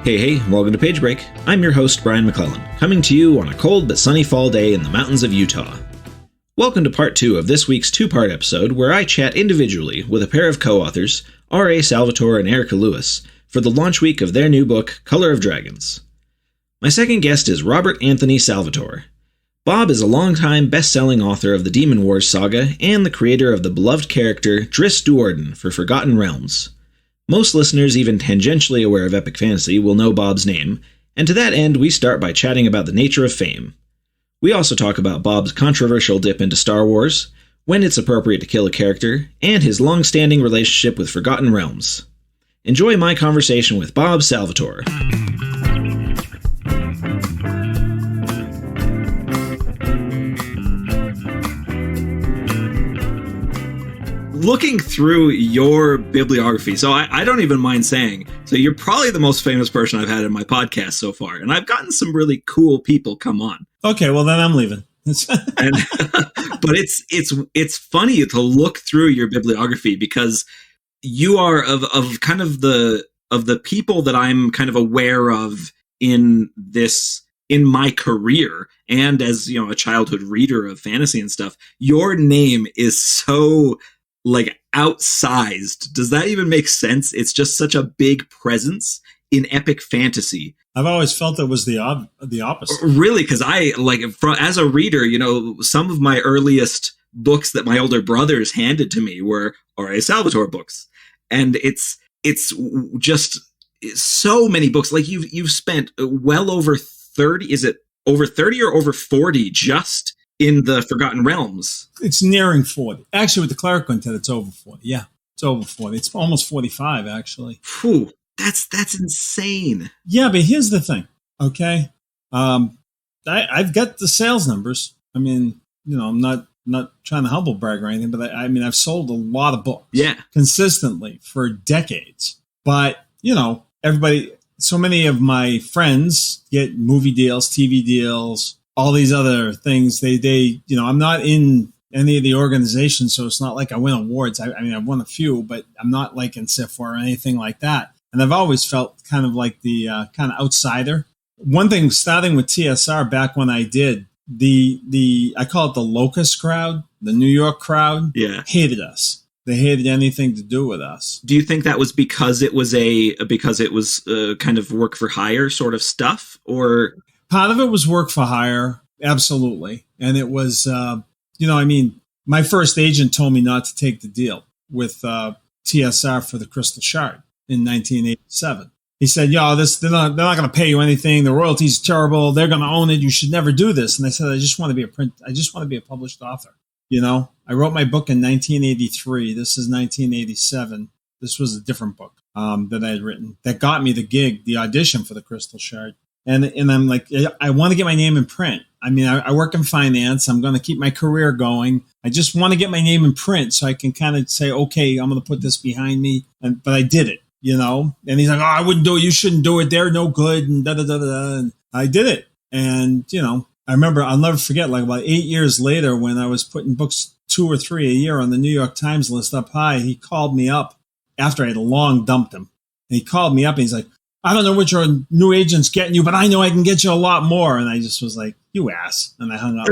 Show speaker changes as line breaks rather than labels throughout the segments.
Hey, welcome to Page Break. I'm your host, Brian McClellan, coming to you on a cold but sunny fall day in the mountains of Utah. Welcome to part 2 of this week's 2-part episode where I chat individually with a pair of co-authors, R.A. Salvatore and Erika Lewis, for the launch week of their new book, Color of Dragons. My second guest is Robert Anthony Salvatore. Bob is a longtime best-selling author of the DemonWars Saga and the creator of the beloved character Drizzt Do'Urden for Forgotten Realms. Most listeners even tangentially aware of epic fantasy will know Bob's name, and to that end we start by chatting about the nature of fame. We also talk about Bob's controversial dip into Star Wars, when it's appropriate to kill a character, and his long-standing relationship with Forgotten Realms. Enjoy my conversation with Bob Salvatore. Looking through your bibliography, so I don't even mind saying, so you're probably the most famous person I've had in my podcast so far, and I've gotten some really cool people come on.
Okay, well then I'm leaving.
But it's funny to look through your bibliography because you are of kind of the people that I'm kind of aware of in my career, and as a childhood reader of fantasy and stuff. Your name is so outsized. Does that even make sense? It's just such a big presence in epic fantasy.
I've always felt it was the opposite.
Really, because as a reader, some of my earliest books that my older brothers handed to me were R.A. Salvatore books, and it's just so many books. You've spent well over 30. Is it over 30 or over 40 just in the Forgotten Realms?
It's nearing 40. Actually, with the Cleric Quintet, it's over 40. Yeah, it's over 40. It's almost 45, actually.
Phew, that's insane.
Yeah, but here's the thing, okay? I've got the sales numbers. I mean, I'm not trying to humble brag or anything, but I've sold a lot of books.
Yeah.
Consistently for decades. But, everybody, so many of my friends get movie deals, TV deals, all these other things. They I'm not in any of the organizations, so it's not like I win awards. I've won a few, but I'm not like in SIF or anything like that. And I've always felt kind of like the kind of outsider. One thing, starting with TSR back when I did, I call it the locust crowd, the New York crowd, hated us. They hated anything to do with us.
Do you think that was because it was kind of work for hire sort of stuff, or?
Part of it was work for hire, absolutely. And it was, my first agent told me not to take the deal with TSR for the Crystal Shard in 1987. He said, they're not going to pay you anything. The royalties are terrible. They're going to own it. You should never do this. And I said, I just want to be a published author. I wrote my book in 1983. This is 1987. This was a different book that I had written that got me the audition for the Crystal Shard. And I'm like, I want to get my name in print. I work in finance. I'm going to keep my career going. I just want to get my name in print so I can kind of say, okay, I'm going to put this behind me. But I did it, And he's like, I wouldn't do it. You shouldn't do it. They're no good. And da-da-da-da. And I did it. And, I remember, I'll never forget, about 8 years later when I was putting books 2 or 3 a year on the New York Times list up high, he called me up after I had long dumped him. And he called me up and he's like, I don't know what your new agent's getting you, but I know I can get you a lot more. And I just was like, you ass. And I hung up.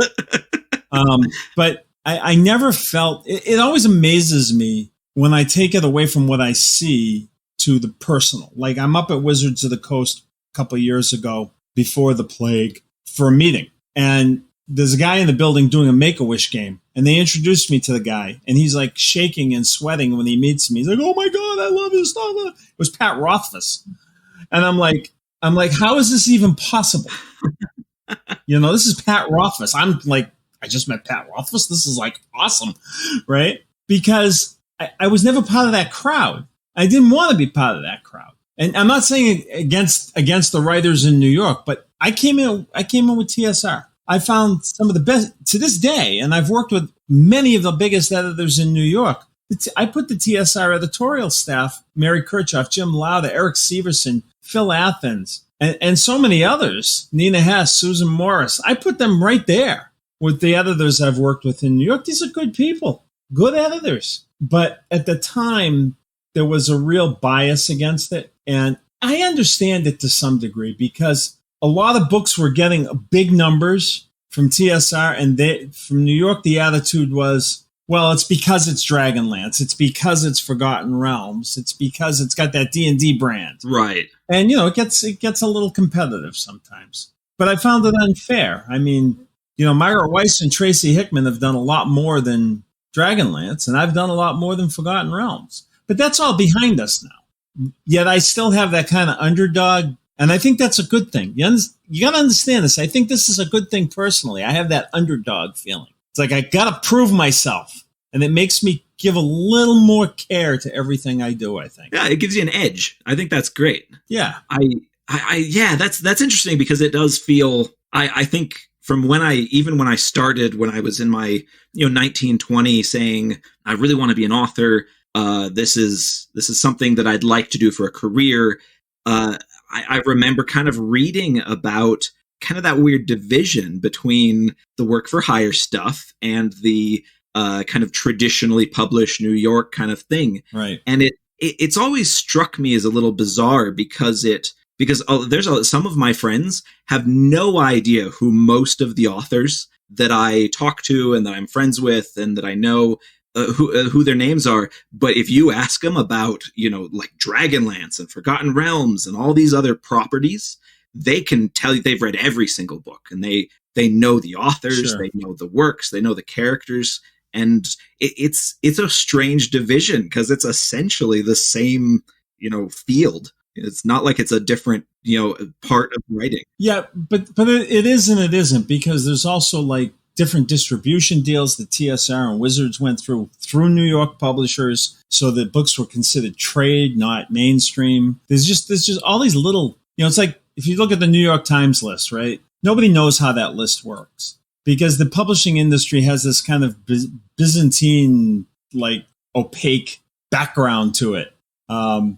But I never felt, it always amazes me when I take it away from what I see to the personal. I'm up at Wizards of the Coast a couple of years ago before the plague for a meeting. And there's a guy in the building doing a Make-A-Wish game. And they introduced me to the guy. And he's shaking and sweating when he meets me. He's like, oh my God, I love his stuff. It was Pat Rothfuss. And I'm like, how is this even possible? This is Pat Rothfuss. I'm like, I just met Pat Rothfuss. This is awesome, right? Because I was never part of that crowd. I didn't want to be part of that crowd. And I'm not saying against the writers in New York, but I came in with TSR. I found some of the best to this day, and I've worked with many of the biggest editors in New York. I put the TSR editorial staff, Mary Kirchhoff, Jim Lauder, Eric Severson, Phil Athens, and so many others, Nina Hess, Susan Morris. I put them right there with the editors I've worked with in New York. These are good people, good editors. But at the time, there was a real bias against it. And I understand it to some degree because a lot of books were getting big numbers from TSR, and from New York, the attitude was, well, it's because it's Dragonlance. It's because it's Forgotten Realms. It's because it's got that D&D brand.
Right.
And, it gets a little competitive sometimes. But I found it unfair. I mean, Myra Weiss and Tracy Hickman have done a lot more than Dragonlance, and I've done a lot more than Forgotten Realms. But that's all behind us now. Yet I still have that kind of underdog, and I think that's a good thing. You got to understand this. I think this is a good thing personally. I have that underdog feeling. It's like I got to prove myself, and it makes me give a little more care to everything I do, I think.
Yeah, it gives you an edge. I think that's great.
Yeah.
Yeah, that's interesting because it does feel, I think from when I started, when I was in my 1920 saying I really want to be an author, this is something that I'd like to do for a career. I remember kind of reading about kind of that weird division between the work for hire stuff and the kind of traditionally published New York kind of thing.
Right.
And it's always struck me as a little bizarre because some of my friends have no idea who most of the authors that I talk to and that I'm friends with and that I know who their names are. But if you ask them about, like Dragonlance and Forgotten Realms and all these other properties, they can tell you they've read every single book, and they know the authors,
Sure.
They know the works, they know the characters. And it's a strange division because it's essentially the same, field. It's not like it's a different, part of writing.
Yeah, but it is and it isn't, because there's also like different distribution deals that TSR and Wizards went through New York publishers, so that books were considered trade, not mainstream. There's just all these little, it's like if you look at the New York Times list, right? Nobody knows how that list works because the publishing industry has this kind of Byzantine, like opaque background to it. And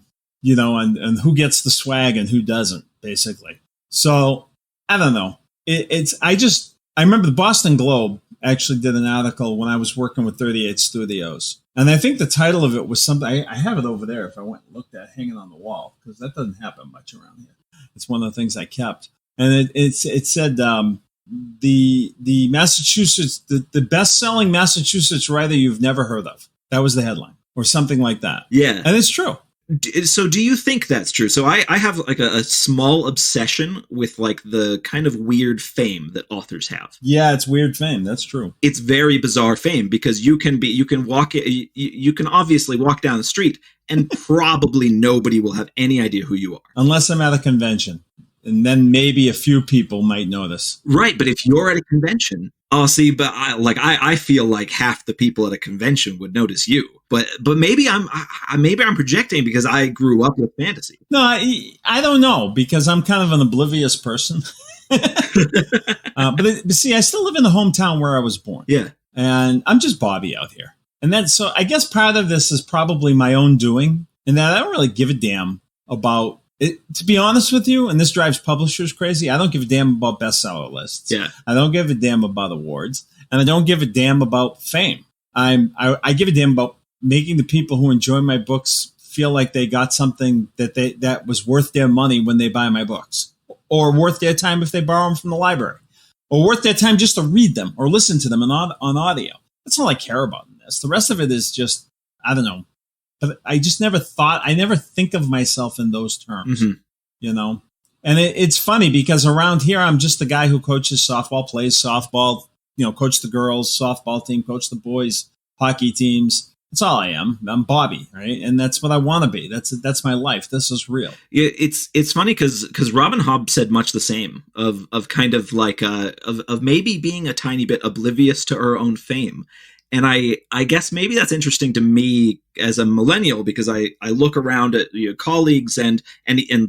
who gets the swag and who doesn't, basically. So I don't know. I remember the Boston Globe actually did an article when I was working with 38 Studios. And I think the title of it was something, I have it over there if I went and looked at hanging on the wall, because that doesn't happen much around here. It's one of the things I kept. And it said the Massachusetts, the best-selling Massachusetts writer you've never heard of. That was the headline, or something like that.
Yeah.
And it's true.
So do you think that's true? So I have like a small obsession with like the kind of weird fame that authors have.
Yeah, it's weird fame. That's true.
It's very bizarre fame because you can obviously walk down the street and probably nobody will have any idea who you are.
Unless I'm at a convention. And then maybe a few people might notice.
Right, but if you're at a convention, I feel like half the people at a convention would notice you. But maybe I'm projecting because I grew up with fantasy.
No, I don't know, because I'm kind of an oblivious person. But see, I still live in the hometown where I was born.
Yeah,
and I'm just Bobby out here. And then, so I guess part of this is probably my own doing, in that I don't really give a damn about it. To be honest with you, and this drives publishers crazy, I don't give a damn about bestseller lists.
Yeah,
I don't give a damn about awards, and I don't give a damn about fame. I give a damn about making the people who enjoy my books feel like they got something that was worth their money when they buy my books, or worth their time if they borrow them from the library, or worth their time just to read them or listen to them on audio. That's all I care about in this. The rest of it is just, I don't know. But I just never think of myself in those terms, And it's funny because around here, I'm just the guy who coaches softball, plays softball, coach the girls softball team, coach the boys hockey teams. That's all I am. I'm Bobby, right? And that's what I want to be. That's my life. This is real.
It's funny because Robin Hobb said much the same of kind of like of maybe being a tiny bit oblivious to our own fame. And I guess maybe that's interesting to me as a millennial, because I look around at colleagues and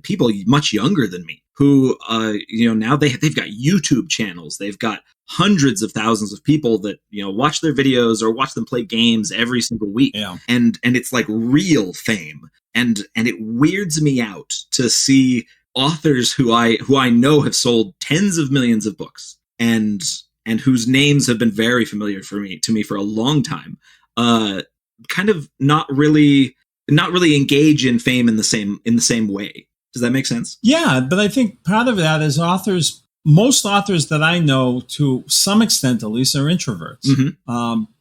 people much younger than me who now they've got YouTube channels. They've got hundreds of thousands of people that watch their videos or watch them play games every single week.
Yeah.
And it's like real fame. And it weirds me out to see authors who I know have sold tens of millions of books and whose names have been very familiar to me for a long time, kind of not really engage in fame in the same way. Does that make sense?
Yeah, but I think part of that is most authors that I know, to some extent at least, are introverts.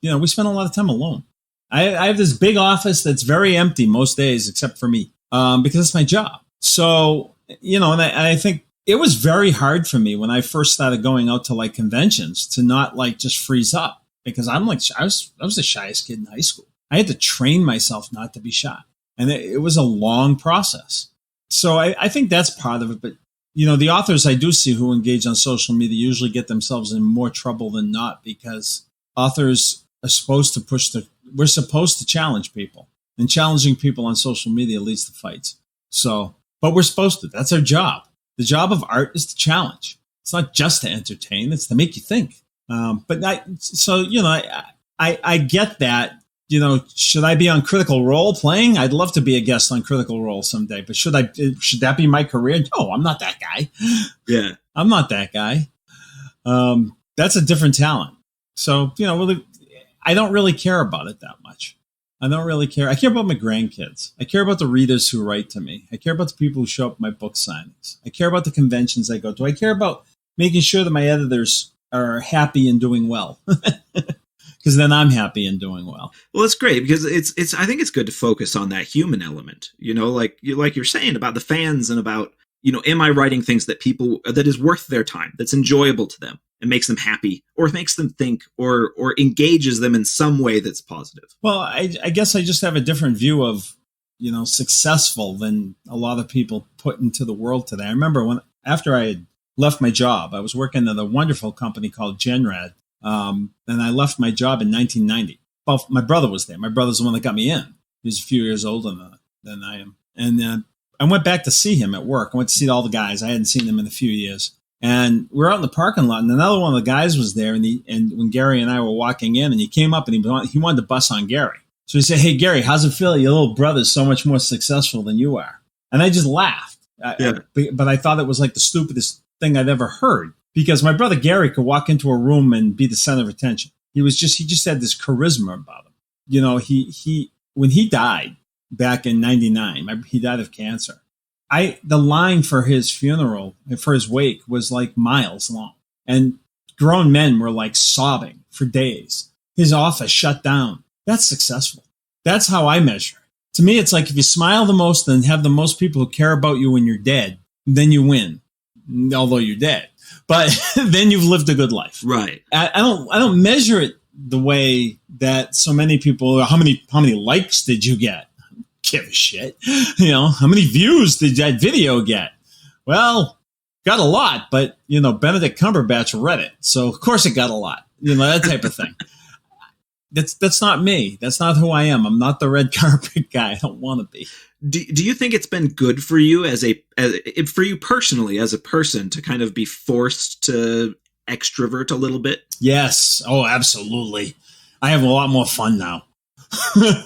We spend a lot of time alone. I have this big office that's very empty most days, except for me, because it's my job. So, and I think it was very hard for me when I first started going out to like conventions to not like just freeze up, because I was the shyest kid in high school. I had to train myself not to be shy. And it was a long process. So I think that's part of it. But, the authors I do see who engage on social media usually get themselves in more trouble than not, because authors are supposed to we're supposed to challenge people. And challenging people on social media leads to fights. So, but we're supposed to. That's our job. The job of art is to challenge. It's not just to entertain. It's to make you think. I get that. Should I be on Critical Role playing? I'd love to be a guest on Critical Role someday, but should that be my career? No, I'm not that guy.
Yeah.
I'm not that guy. That's a different talent. So, really, I don't really care about it that much. I don't really care. I care about my grandkids. I care about the readers who write to me. I care about the people who show up at my book signings. I care about the conventions I go to. I care about making sure that my editors are happy and doing well. Because then I'm happy and doing well.
Well, it's great because it's. I think it's good to focus on that human element. Like you're saying about the fans and about am I writing things that is worth their time, that's enjoyable to them, and makes them happy, or makes them think, or engages them in some way that's positive.
Well, I guess I just have a different view of successful than a lot of people put into the world today. I remember after I had left my job, I was working at a wonderful company called Genrad. And I left my job in 1990. Well, my brother was there. My brother's the one that got me in. He's a few years older than I am. And I went back to see him at work. I went to see all the guys. I hadn't seen them in a few years. And we're out in the parking lot, and another one of the guys was there. And when Gary and I were walking in, and he came up and he wanted to bust on Gary. So he said, "Hey, Gary, how's it feel? Your little brother's so much more successful than you are." And I just laughed. But I thought it was like the stupidest thing I'd ever heard. Because my brother Gary could walk into a room and be the center of attention. He just had this charisma about him. When he died back in '99, he died of cancer. The line for his funeral, for his wake, was like miles long, and grown men were like sobbing for days. His office shut down. That's successful. That's how I measure. To me, it's like if you smile the most and have the most people who care about you when you're dead, then you win. Although you're dead. But then you've lived a good life.
Right.
I don't measure it the way that so many people. How many likes did you get? Give a shit. How many views did that video get? Well, got a lot, but Benedict Cumberbatch read it, so of course it got a lot. That type of thing. That's not me. That's not who I am. I'm not the red carpet guy. I don't want to be.
Do you think it's been good for you for you personally as a person to kind of be forced to extrovert a little bit?
Yes. Oh, absolutely. I have a lot more fun now. I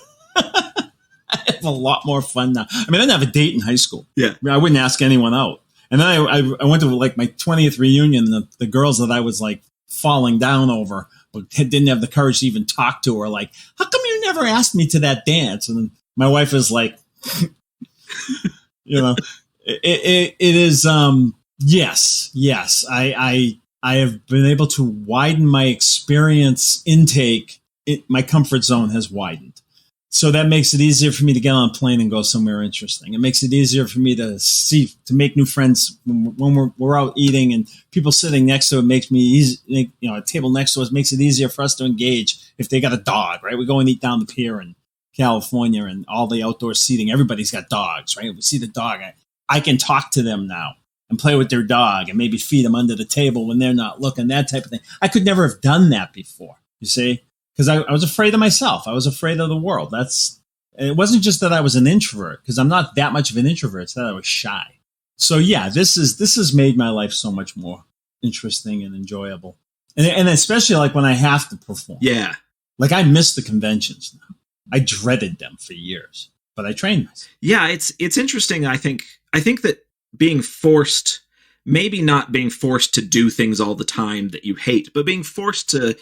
have a lot more fun now. I didn't have a date in high school.
Yeah.
I wouldn't ask anyone out. And then I went to like my 20th reunion, and the girls that I was like falling down over, but didn't have the courage to even talk to her. Like, how come you never asked me to that dance? And my wife is like, it is, yes. I have been able to widen my experience intake. My comfort zone has widened. So that makes it easier for me to get on a plane and go somewhere interesting. It makes it easier for me to make new friends when we're out eating, and people sitting next to it makes me easy. A table next to us makes it easier for us to engage if they got a dog, right? We go and eat down the pier in California, and all the outdoor seating, everybody's got dogs, right? We see the dog. I can talk to them now and play with their dog and maybe feed them under the table when they're not looking, that type of thing. I could never have done that before, you see? Because I was afraid of myself. I was afraid of the world. It wasn't just that I was an introvert, because I'm not that much of an introvert. It's that I was shy. So yeah, this has made my life so much more interesting and enjoyable. And especially like when I have to perform.
Yeah.
Like I miss the conventions now. I dreaded them for years, but I trained myself.
Yeah, it's interesting. I think that being forced, maybe not being forced to do things all the time that you hate, but being forced to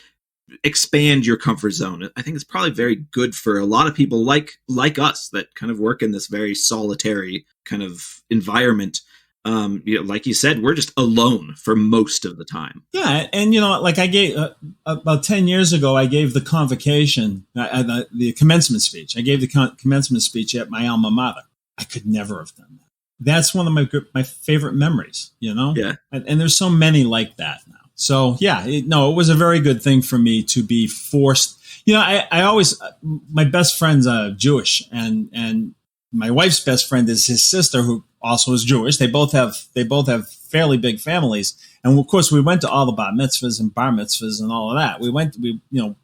expand your comfort zone. I think it's probably very good for a lot of people like us that kind of work in this very solitary kind of environment. Like you said, we're just alone for most of the time.
Yeah. And, like I gave about 10 years ago, I gave the convocation, the commencement speech. I gave the commencement speech at my alma mater. I could never have done that. That's one of my favorite memories,
Yeah.
And there's so many like that now. So, yeah, it was a very good thing for me to be forced. I always, my best friend's Jewish, and my wife's best friend is his sister, who also is Jewish. They both have fairly big families. And of course, we went to all the bat mitzvahs and bar mitzvahs and all of that.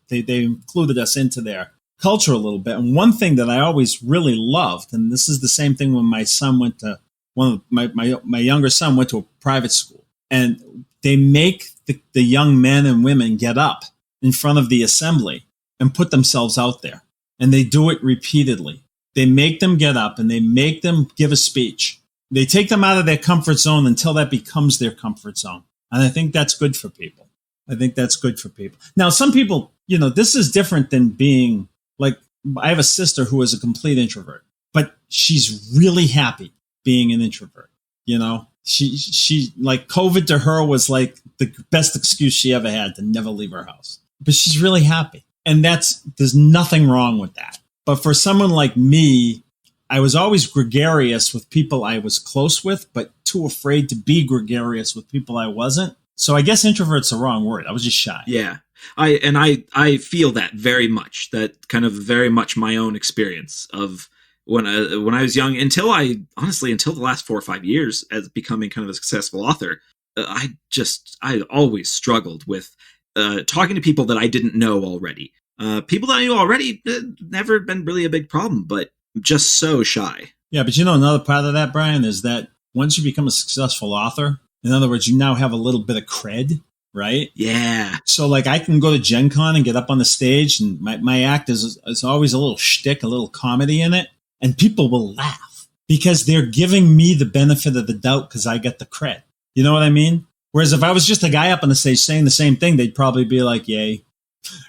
They included us into their culture a little bit. And one thing that I always really loved, and this is the same thing when my son went to my younger son went to a private school, and they make the young men and women get up in front of the assembly and put themselves out there. And they do it repeatedly. They make them get up and they make them give a speech. They take them out of their comfort zone until that becomes their comfort zone. And I think that's good for people. Now, some people, this is different than being like, I have a sister who is a complete introvert, but she's really happy being an introvert. She like COVID to her was like the best excuse she ever had to never leave her house, but she's really happy. And there's nothing wrong with that. But for someone like me, I was always gregarious with people I was close with, but too afraid to be gregarious with people I wasn't. So I guess introvert's the wrong word. I was just shy.
Yeah. I feel that very much, that kind of very much my own experience of when I was young, until the last 4 or 5 years as becoming kind of a successful author, I always struggled with talking to people that I didn't know already. People that I knew already, never been really a big problem, but just so shy.
Yeah, but another part of that, Brian, is that once you become a successful author, in other words, you now have a little bit of cred, right?
Yeah.
So like I can go to Gen Con and get up on the stage, and my act is always a little shtick, a little comedy in it, and people will laugh because they're giving me the benefit of the doubt because I get the cred. You know what I mean? Whereas if I was just a guy up on the stage saying the same thing, they'd probably be like, yay.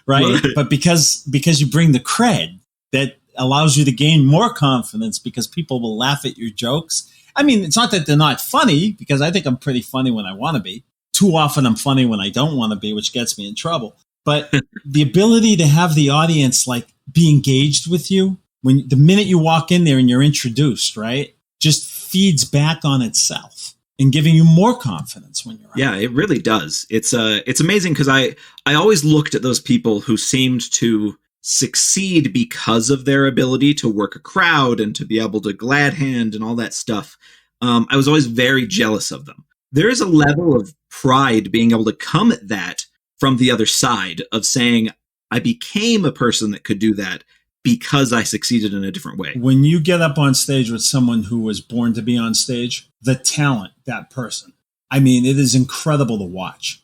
Right? But because you bring the cred, that allows you to gain more confidence because people will laugh at your jokes. I mean, it's not that they're not funny, because I think I'm pretty funny when I want to be. Too often I'm funny when I don't want to be, which gets me in trouble. But the ability to have the audience like be engaged with you when the minute you walk in there and you're introduced, right, just feeds back on itself and giving you more confidence when you're out.
Yeah, it really does. It's amazing because I always looked at those people who seemed to succeed because of their ability to work a crowd and to be able to glad hand and all that stuff. I was always very jealous of them. There is a level of pride being able to come at that from the other side of saying, I became a person that could do that because I succeeded in a different way.
When you get up on stage with someone who was born to be on stage, the talent, that person, I mean, it is incredible to watch.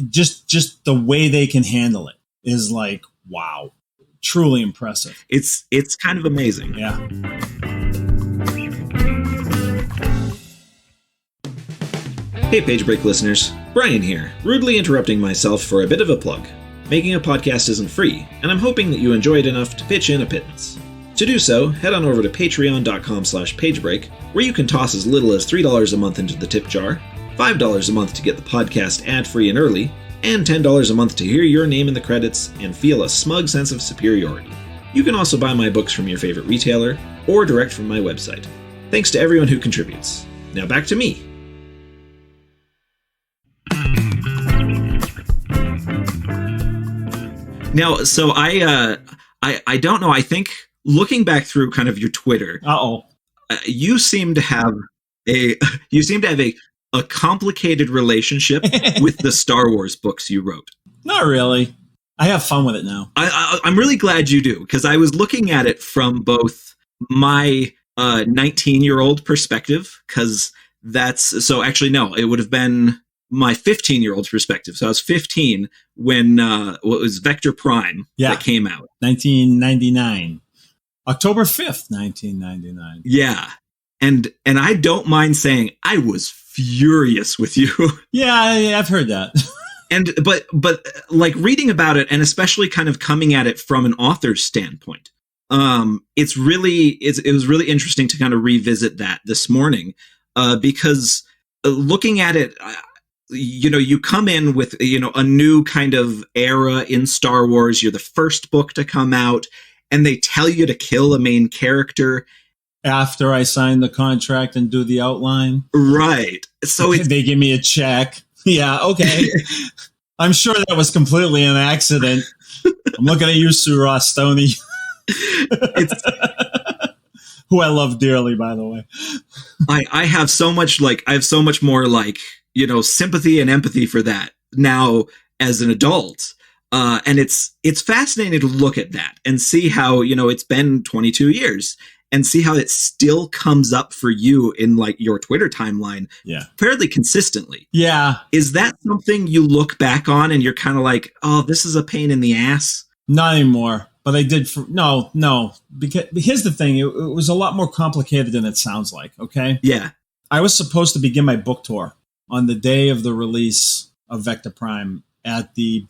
Just the way they can handle it is like, wow, truly impressive.
It's kind of amazing.
Yeah.
Hey, Page Break listeners. Brian here, rudely interrupting myself for a bit of a plug. Making a podcast isn't free, and I'm hoping that you enjoy it enough to pitch in a pittance. To do so, head on over to patreon.com/pagebreak, where you can toss as little as $3 a month into the tip jar, $5 a month to get the podcast ad-free and early, and $10 a month to hear your name in the credits and feel a smug sense of superiority. You can also buy my books from your favorite retailer, or direct from my website. Thanks to everyone who contributes. Now back to me. Now, so I don't know. I think looking back through kind of your Twitter, you seem to have a complicated relationship with the Star Wars books you wrote.
Not really. I have fun with it now.
I'm really glad you do, because I was looking at it from both my 19-year-old perspective, because it would have been my 15-year-old's perspective. So I was 15 when what was Vector Prime that came out.
1999. October 5th, 1999.
Yeah. And I don't mind saying I was furious with you.
Yeah, I've heard that.
but like reading about it, and especially kind of coming at it from an author's standpoint, it was really interesting to kind of revisit that this morning, because looking at it, you come in with, a new kind of era in Star Wars. You're the first book to come out, and they tell you to kill a main character
after I sign the contract and do the outline.
Right. So
they give me a check. Yeah. Okay. I'm sure that was completely an accident. I'm looking at you, Sue Ross Stoney. Who I love dearly, by the way.
I have so much more sympathy and empathy for that now as an adult. And it's fascinating to look at that and see how, it's been 22 years and see how it still comes up for you in like your Twitter timeline fairly consistently.
Yeah.
Is that something you look back on and you're kind of like, oh, this is a pain in the ass?
Not anymore. But I did no. Because here's the thing. It was a lot more complicated than it sounds like. Okay.
Yeah.
I was supposed to begin my book tour on the day of the release of Vector Prime at the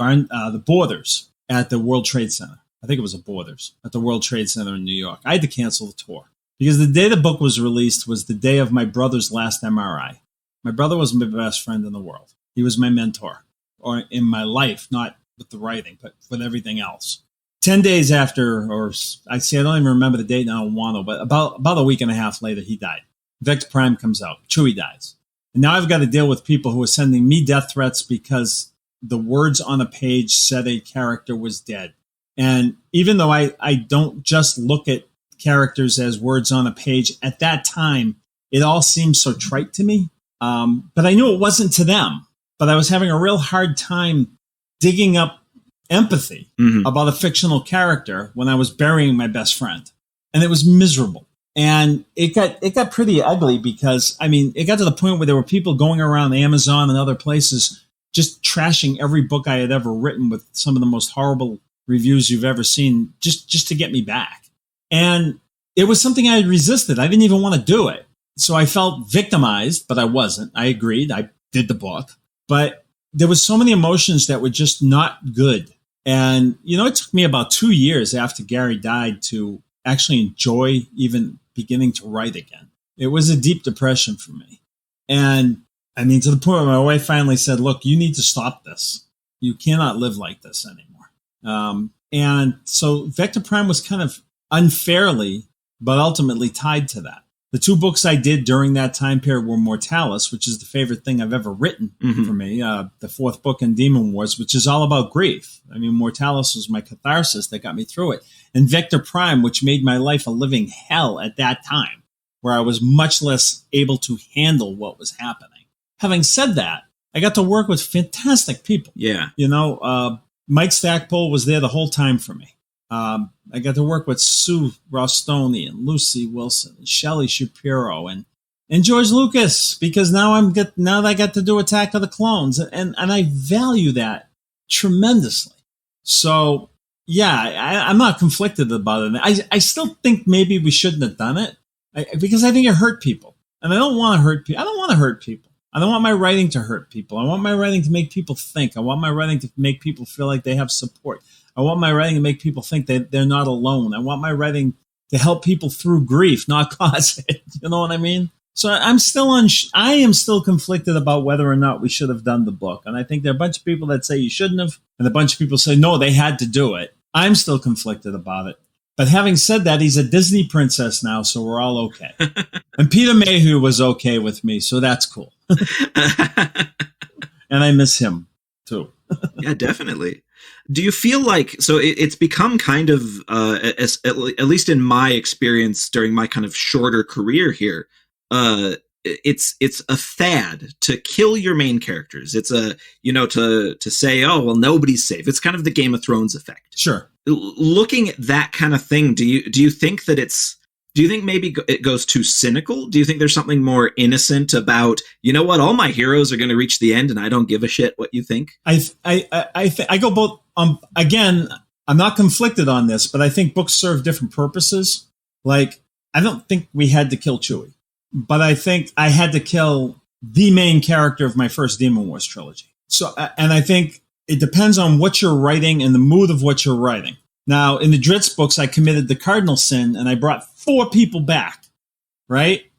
Borders at the World Trade Center. I think it was a Borders at the World Trade Center in New York. I had to cancel the tour because the day the book was released was the day of my brother's last MRI. My brother was my best friend in the world. He was my mentor, or in my life, not with the writing, but with everything else. 10 days after, or I don't even remember the date now, but about a week and a half later, he died. Vector Prime comes out. Chewie dies. And now I've got to deal with people who are sending me death threats because the words on a page said a character was dead. And even though I don't just look at characters as words on a page, at that time, it all seemed so trite to me. But I knew it wasn't to them. But I was having a real hard time digging up empathy about a fictional character when I was burying my best friend. And it was miserable. And it got pretty ugly because, it got to the point where there were people going around Amazon and other places just trashing every book I had ever written with some of the most horrible reviews you've ever seen just to get me back. And it was something I had resisted. I didn't even want to do it. So I felt victimized, but I wasn't. I agreed. I did the book. But there was so many emotions that were just not good. And, it took me about 2 years after Gary died to actually enjoy even beginning to write again. It was a deep depression for me. And, to the point where my wife finally said, look, you need to stop this. You cannot live like this anymore. And so Vector Prime was kind of unfairly, but ultimately tied to that. The two books I did during that time period were Mortalis, which is the favorite thing I've ever written for me. The fourth book in Demon Wars, which is all about grief. Mortalis was my catharsis that got me through it. And Vector Prime, which made my life a living hell at that time, where I was much less able to handle what was happening. Having said that, I got to work with fantastic people.
Yeah.
Mike Stackpole was there the whole time for me. I got to work with Sue Rostoni and Lucy Wilson and Shelley Shapiro and George Lucas, because now that I got to do Attack of the Clones, and I value that tremendously. So yeah, I'm not conflicted about it. I still think maybe we shouldn't have done it because I think it hurt people, and I don't want to hurt people. I don't want to hurt people. I don't want my writing to hurt people. I want my writing to make people think. I want my writing to make people feel like they have support. I want my writing to make people think that they're not alone. I want my writing to help people through grief, not cause it. You know what I mean? So I am still conflicted about whether or not we should have done the book. And I think there are a bunch of people that say you shouldn't have, and a bunch of people say, no, they had to do it. I'm still conflicted about it. But having said that, he's a Disney princess now, so we're all okay. And Peter Mayhew was okay with me, so that's cool. And I miss him, too.
Yeah, definitely. Do you feel like, so it's become kind of, at least in my experience during my kind of shorter career here, it's a fad to kill your main characters. It's to say, oh, well, nobody's safe. It's kind of the Game of Thrones effect.
Sure.
Looking at that kind of thing, do you think maybe it goes too cynical? Do you think there's something more innocent about, what, all my heroes are going to reach the end and I don't give a shit what you think?
I go both. Again, I'm not conflicted on this, but I think books serve different purposes. Like, I don't think we had to kill Chewie, but I think I had to kill the main character of my first Demon Wars trilogy. So, and I think it depends on what you're writing and the mood of what you're writing. Now, in the Drizzt books, I committed the cardinal sin and I brought 4 people back, right?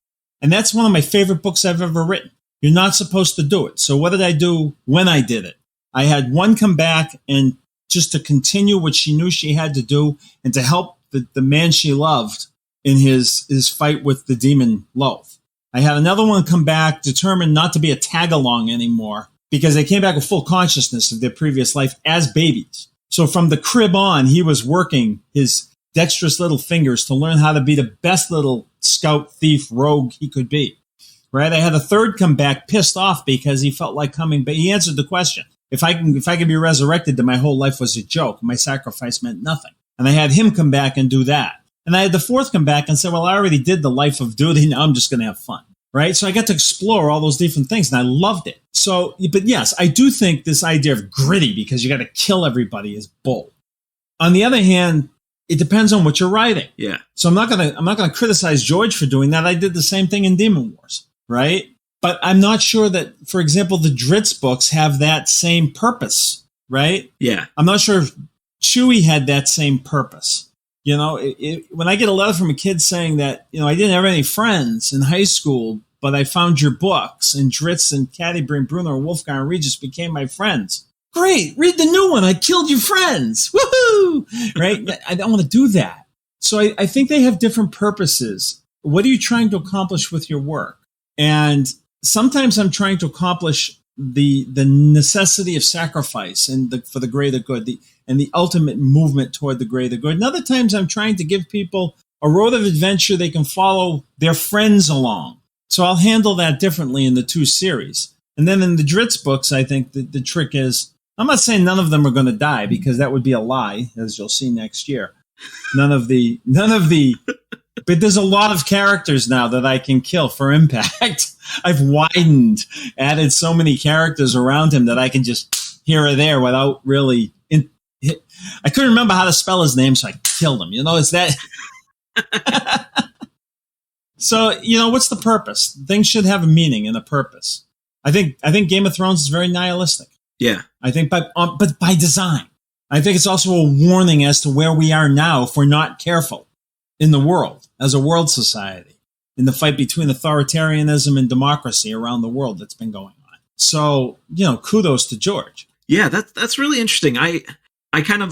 And that's one of my favorite books I've ever written. You're not supposed to do it. So what did I do when I did it? I had one come back and just to continue what she knew she had to do and to help the man she loved in his fight with the demon Loath. I had another one come back determined not to be a tag-along anymore because they came back with full consciousness of their previous life as babies. So from the crib on, he was working his dexterous little fingers to learn how to be the best little scout, thief, rogue he could be. Right? I had a third come back pissed off because he felt like coming back. He answered the question. If I can be resurrected, then my whole life was a joke. My sacrifice meant nothing. And I had him come back and do that. And I had the fourth come back and say, well, I already did the life of duty. Now I'm just going to have fun. Right? So I got to explore all those different things and I loved it. So, but yes, I do think this idea of gritty because you got to kill everybody is bull. On the other hand, it depends on what you're writing.
Yeah.
So I'm not going to criticize George for doing that. I did the same thing in Demon Wars, right? But I'm not sure that, for example, the Drizzt books have that same purpose, right?
Yeah.
I'm not sure if Chewie had that same purpose. You know, when I get a letter from a kid saying that, you know, I didn't have any friends in high school, but I found your books and Drizzt and Caddybrand, Bruno, and Wolfgang and Regis became my friends. Great. Read the new one. I killed your friends. Woohoo! Right? I don't want to do that. So I think they have different purposes. What are you trying to accomplish with your work? And sometimes I'm trying to accomplish the necessity of sacrifice and for the greater good, and the ultimate movement toward the greater good. And other times I'm trying to give people a road of adventure they can follow their friends along. So I'll handle that differently in the 2 series. And then in the Drizzt books, I think the trick is, I'm not saying none of them are going to die because that would be a lie, as you'll see next year. None of the, but there's a lot of characters now that I can kill for impact. I've widened, added so many characters around him that I can just here or there without really. I couldn't remember how to spell his name, so I killed him. You know, it's that. So, you know, what's the purpose? Things should have a meaning and a purpose. I think Game of Thrones is very nihilistic.
Yeah.
I think but by design. I think it's also a warning as to where we are now if we're not careful in the world, as a world society, in the fight between authoritarianism and democracy around the world that's been going on. So, you know, kudos to George.
Yeah, that's really interesting. I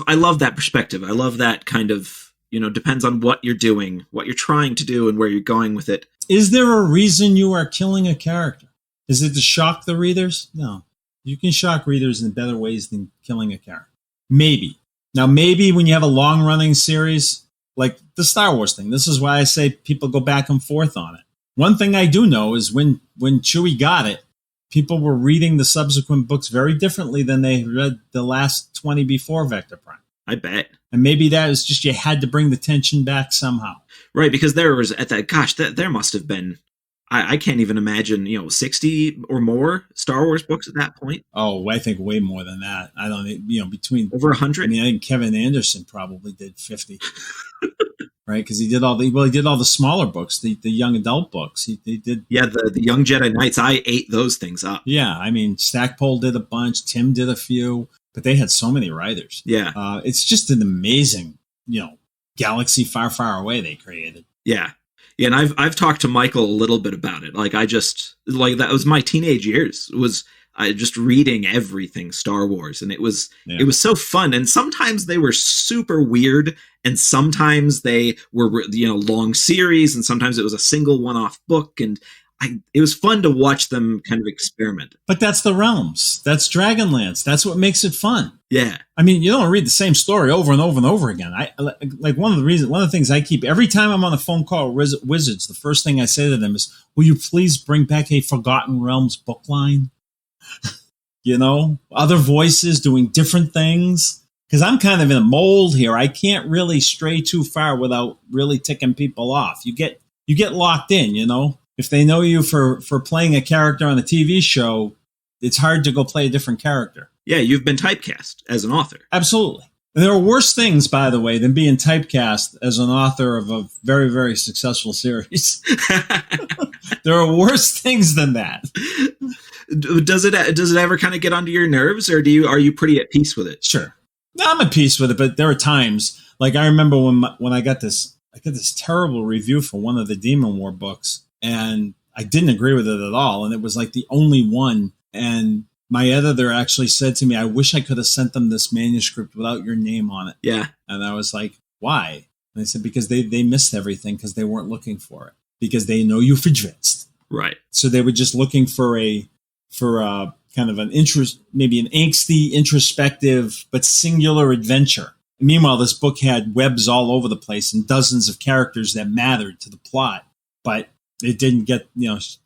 love that perspective. I love that kind of, you know, depends on what you're doing, what you're trying to do, and where you're going with it.
Is there a reason you are killing a character? Is it to shock the readers? No. You can shock readers in better ways than killing a character. Maybe. Now, maybe when you have a long-running series, like the Star Wars thing, this is why I say people go back and forth on it. One thing I do know is when Chewie got it, people were reading the subsequent books very differently than they read the last 20 before Vector Prime.
I bet.
And maybe that is just you had to bring the tension back somehow.
Right, because there was at that, gosh, there must have been, I can't even imagine, 60 or more Star Wars books at that point.
Oh, I think way more than that. I don't, between
over 100.
I mean, I think Kevin Anderson probably did 50, right? Because he did all the smaller books, the young adult books. He did.
Yeah, the Young Jedi Knights. I ate those things up.
Yeah, I mean, Stackpole did a bunch. Tim did a few, but they had so many writers.
Yeah,
it's just an amazing, galaxy far, far away they created.
Yeah. Yeah, and I've talked to Michael a little bit about it. Like that was my teenage years. Was I just reading everything Star Wars, and it was so fun. And sometimes they were super weird, and sometimes they were long series, and sometimes it was a single one-off book. And it was fun to watch them kind of experiment.
But that's the Realms. That's Dragonlance. That's what makes it fun.
Yeah.
I mean, you don't read the same story over and over and over again. I like one of the things I keep every time I'm on a phone call with Wizards, the first thing I say to them is, will you please bring back a Forgotten Realms book line? Other voices doing different things. Because I'm kind of in a mold here. I can't really stray too far without really ticking people off. You get locked in, If they know you for playing a character on a TV show, it's hard to go play a different character.
Yeah, you've been typecast as an author.
Absolutely. And there are worse things, by the way, than being typecast as an author of a very, very successful series. There are worse things than that.
Does it ever kind of get onto your nerves, or are you pretty at peace with it?
Sure. No, I'm at peace with it, but there are times, like I remember when I got this terrible review for one of the Demon War books, and I didn't agree with it at all, and it was like the only one, and my editor actually said to me, I wish I could have sent them this manuscript without your name on it.
Yeah.
And I was like, why? And I said, because they missed everything because they weren't looking for it, because they know you for Drizzt.
Right.
So they were just looking for a kind of an interest, maybe an angsty, introspective, but singular adventure. And meanwhile, this book had webs all over the place and dozens of characters that mattered to the plot, but it didn't get,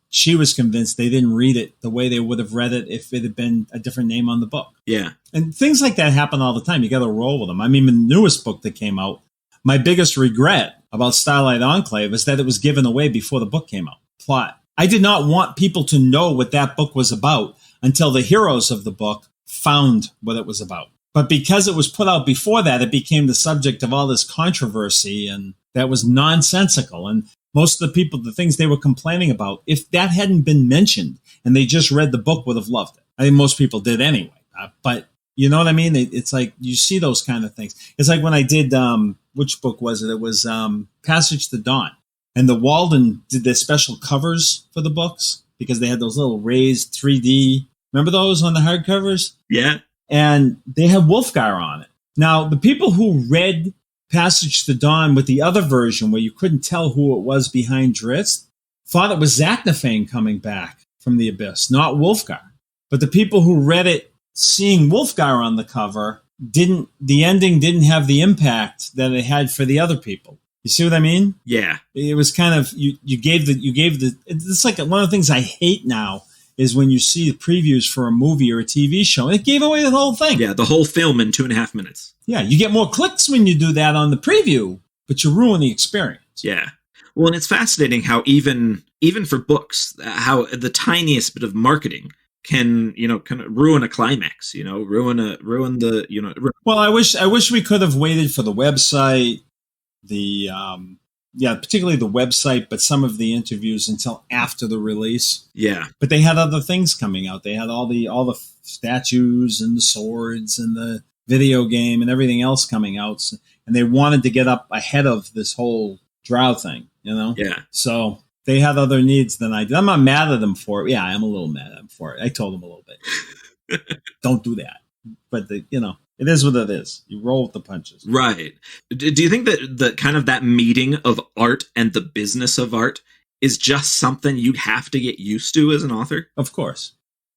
she was convinced they didn't read it the way they would have read it if it had been a different name on the book.
Yeah. And
things like that happen all the time. You got to roll with them. I mean, the newest book that came out, my biggest regret about Starlight Enclave is that it was given away before the book came out. Plot. I did not want people to know what that book was about until the heroes of the book found what it was about. But because it was put out before that, it became the subject of all this controversy, and that was nonsensical. And most of the people, the things they were complaining about, if that hadn't been mentioned and they just read the book, would have loved it. I think most people did anyway. But you know what I mean? It's like you see those kind of things. It's like when I did, which book was it? It was Passage to Dawn. And the Walden did their special covers for the books because they had those little raised 3D. Remember those on the hardcovers?
Yeah.
And they had Wolfgar on it. Now, the people who read Passage to Dawn with the other version, where you couldn't tell who it was behind Drizzt, thought it was Zaknafein coming back from the abyss, not Wolfgar. But the people who read it seeing Wolfgar on the cover, the ending didn't have the impact that it had for the other people. You see what I mean?
Yeah.
It was kind of, it's like one of the things I hate now is when you see the previews for a movie or a TV show, and it gave away the whole thing.
Yeah, the whole film in 2.5 minutes.
Yeah, you get more clicks when you do that on the preview, but you ruin the experience.
Yeah. Well, and it's fascinating how even for books, how the tiniest bit of marketing can kind of ruin a climax, ruin the.
Well, I wish we could have waited for the website, particularly the website, but some of the interviews until after the release.
Yeah.
But they had other things coming out. They had all the statues and the swords and the video game and everything else coming out. And they wanted to get up ahead of this whole Drow thing,
Yeah.
So they had other needs than I did. I'm not mad at them for it. Yeah, I'm a little mad at them for it. I told them a little bit. Don't do that. But, it is what it is. You roll with the punches.
Right. Do you think that the kind of that meeting of art and the business of art is just something you'd have to get used to as an author?
Of course.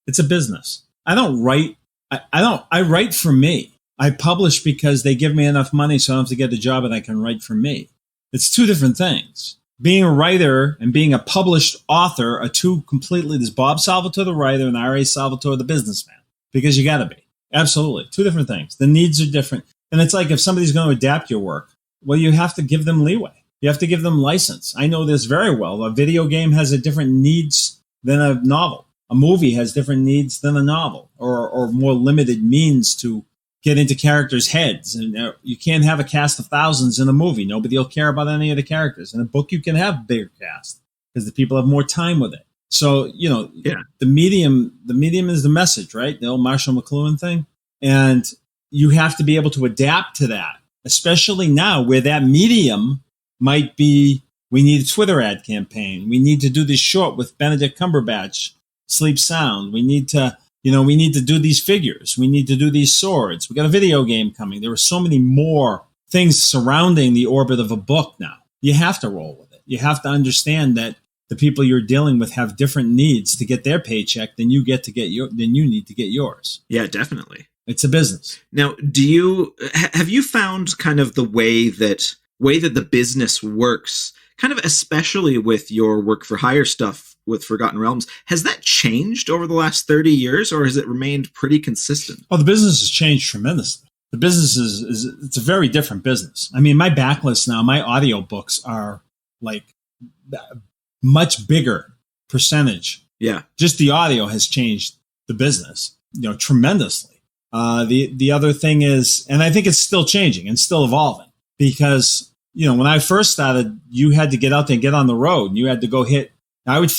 It's a business. I don't write. I write for me. I publish because they give me enough money so I don't have to get a job and I can write for me. It's two different things. Being a writer and being a published author are two completely, there's Bob Salvatore, the writer, and R.A. Salvatore, the businessman, because you got to be. Absolutely. Two different things. The needs are different. And it's like if somebody's going to adapt your work, well, you have to give them leeway. You have to give them license. I know this very well. A video game has a different needs than a novel. A movie has different needs than a novel, or more limited means to get into characters' heads. And you can't have a cast of thousands in a movie. Nobody will care about any of the characters. In a book, you can have a bigger cast because the people have more time with it. So, the medium is the message, right? The old Marshall McLuhan thing. And you have to be able to adapt to that, especially now where that medium might be, we need a Twitter ad campaign. We need to do this short with Benedict Cumberbatch, Sleep Sound. We need to do these figures. We need to do these swords. We got a video game coming. There are so many more things surrounding the orbit of a book now. You have to roll with it. You have to understand that the people you're dealing with have different needs to get their paycheck than you need to get yours.
Yeah, definitely.
It's a business.
Now, have you found kind of the way that the business works, kind of especially with your work for hire stuff with Forgotten Realms, has that changed over the last 30 years or has it remained pretty consistent?
Oh, the business has changed tremendously. The business it's a very different business. I mean, my backlist now, my audiobooks are like much bigger percentage.
Yeah. Just
the audio has changed the business, tremendously. The other thing is, and I think it's still changing and still evolving because, when I first started, you had to get out there and get on the road and you had to go I would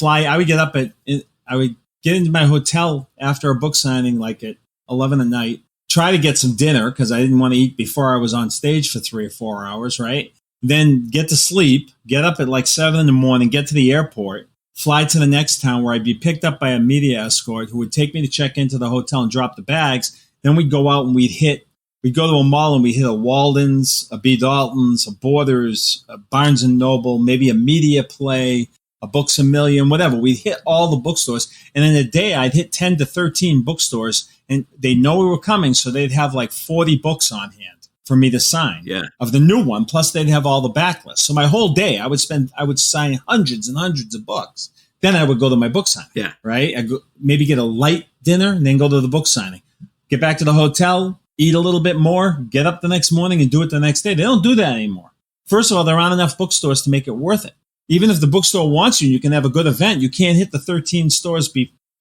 get into my hotel after a book signing, like at 11 at night, try to get some dinner because I didn't want to eat before I was on stage for 3 or 4 hours, right? Then get to sleep, get up at like 7 in the morning, get to the airport, fly to the next town where I'd be picked up by a media escort who would take me to check into the hotel and drop the bags. Then we'd go out and we'd go to a mall and we'd hit a Walden's, a B. Dalton's, a Borders, a Barnes & Noble, maybe a Media Play, a Books A Million, whatever. We'd hit all the bookstores. And in a day, I'd hit 10 to 13 bookstores. And they know we were coming, so they'd have like 40 books on hand for me to sign of the new one. Plus, they'd have all the backlists. So my whole day, I would sign hundreds and hundreds of books. Then I would go to my book signing, right? I'd maybe get a light dinner and then go to the book signing. Get back to the hotel, eat a little bit more, get up the next morning and do it the next day. They don't do that anymore. First of all, there aren't enough bookstores to make it worth it. Even if the bookstore wants you and you can have a good event, you can't hit the 13 stores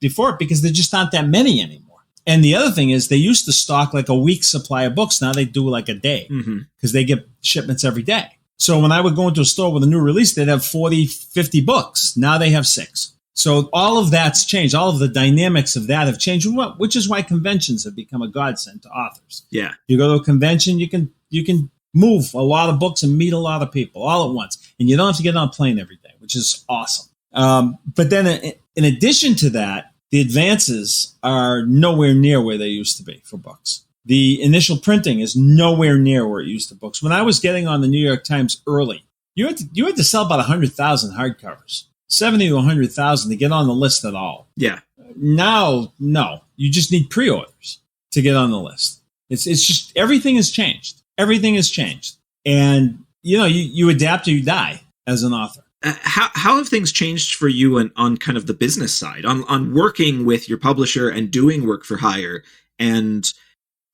before it because there just aren't that many anymore. And the other thing is they used to stock like a week's supply of books. Now they do like a day because they get shipments every day. So when I would go into a store with a new release, they'd have 40, 50 books. Now they have 6. So all of that's changed. All of the dynamics of that have changed, which is why conventions have become a godsend to authors. Yeah. You go to a convention, you can move a lot of books and meet a lot of people all at once. And you don't have to get on a plane every day, which is awesome. But then in addition to that, the advances are nowhere near where they used to be for books. The initial printing is nowhere near where it used to books. When I was getting on the New York Times early, you had to sell about 100,000 hardcovers, 70 to 100,000 to get on the list at all. Yeah. Now, no, you just need pre-orders to get on the list. It's just everything has changed. Everything has changed, and you adapt or you die as an author.
How have things changed for you on kind of the business side, on working with your publisher and doing work for hire, and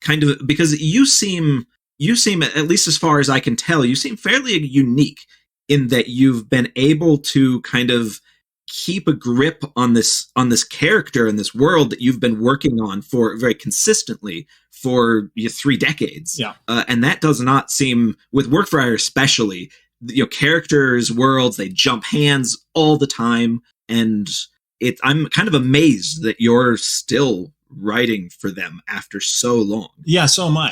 kind of because you seem at least as far as I can tell, you seem fairly unique in that you've been able to kind of keep a grip on this character and this world that you've been working on for very consistently for 3 decades. Yeah, and that does not seem, with work for hire especially. Characters, worlds, they jump hands all the time. And I'm kind of amazed that you're still writing for them after so long.
Yeah, so am I.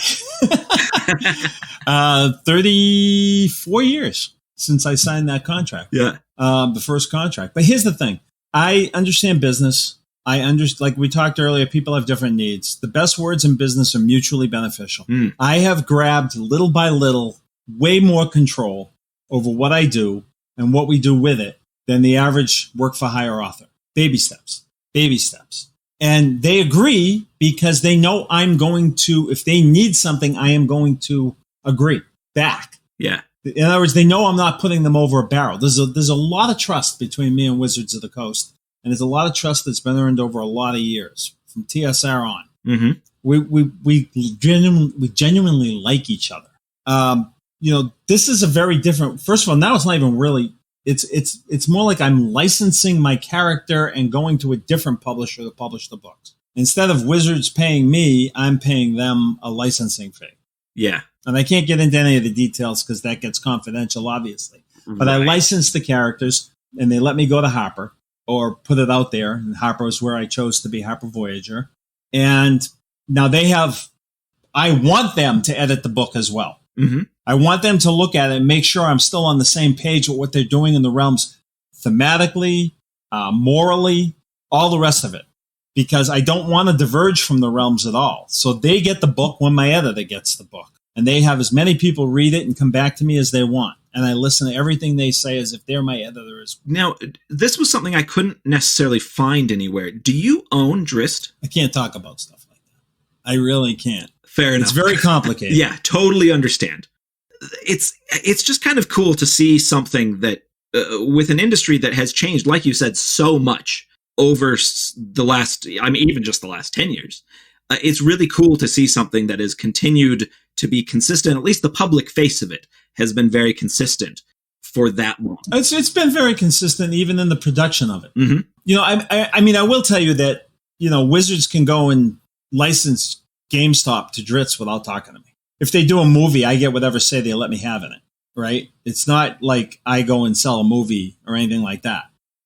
34 years since I signed that contract. Yeah. The first contract. But here's the thing. I understand business. Like we talked earlier, people have different needs. The best words in business are mutually beneficial. I have grabbed little by little way more control over what I do and what we do with it than the average work for hire author. Baby steps. And they agree because they know I'm going to, if they need something, I am going to agree back. Yeah. In other words, they know I'm not putting them over a barrel. There's a lot of trust between me and Wizards of the Coast. And there's a lot of trust that's been earned over a lot of years from TSR on. Mm-hmm. We genuinely like each other. This is a very different. First of all, now it's not even really. It's more like I'm licensing my character and going to a different publisher to publish the books. Instead of Wizards paying me, I'm paying them a licensing fee. Yeah, and I can't get into any of the details because that gets confidential, obviously. But I license the characters, and they let me go to Harper or put it out there. And Harper is where I chose to be, Harper Voyager. And now I want them to edit the book as well. Mm-hmm. I want them to look at it and make sure I'm still on the same page with what they're doing in the realms thematically, morally, all the rest of it. Because I don't want to diverge from the realms at all. So they get the book when my editor gets the book. And they have as many people read it and come back to me as they want. And I listen to everything they say as if they're my editor as well.
Now, this was something I couldn't necessarily find anywhere. Do you own Drizzt?
I can't talk about stuff like that. I really can't.
Fair enough.
It's very complicated.
Yeah, totally understand. It's just kind of cool to see something that with an industry that has changed, like you said, so much over the last, even just the last 10 years. It's really cool to see something that has continued to be consistent. At least the public face of it has been very consistent for that long.
It's been very consistent even in the production of it. Mm-hmm. I will tell you that, Wizards can go and license GameStop to Drizzt without talking to me. If they do a movie, I get whatever say they let me have in it, right? It's not like I go and sell a movie or anything like that.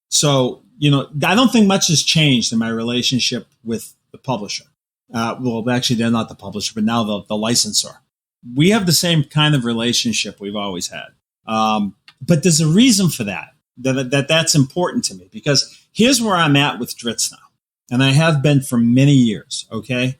So I don't think much has changed in my relationship with the publisher. Well, actually, they're not the publisher, but now the licensor. We have the same kind of relationship we've always had. But there's a reason for that's important to me, because here's where I'm at with Drizzt now. And I have been for many years, okay?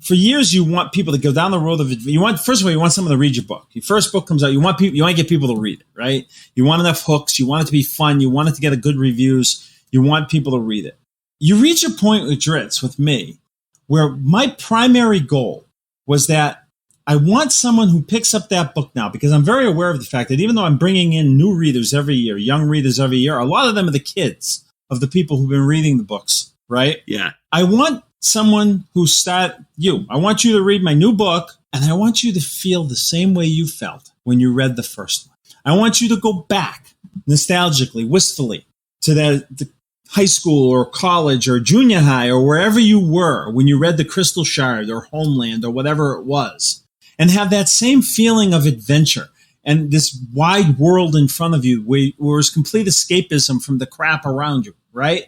For years, you want people to go down the road of it. First of all, you want someone to read your book. Your first book comes out, you want to get people to read it, right? You want enough hooks. You want it to be fun. You want it to get a good reviews. You want people to read it. You reach a point with Drizzt, with me, where my primary goal was that I want someone who picks up that book now, because I'm very aware of the fact that even though I'm bringing in new readers every year, young readers every year, a lot of them are the kids of the people who've been reading the books, right?
Yeah.
I want someone I want you to read my new book, and I want you to feel the same way you felt when you read the first one. I want you to go back nostalgically, wistfully, to the high school or college or junior high or wherever you were when you read The Crystal Shard or Homeland or whatever it was, and have that same feeling of adventure and this wide world in front of you where it's complete escapism from the crap around you, right?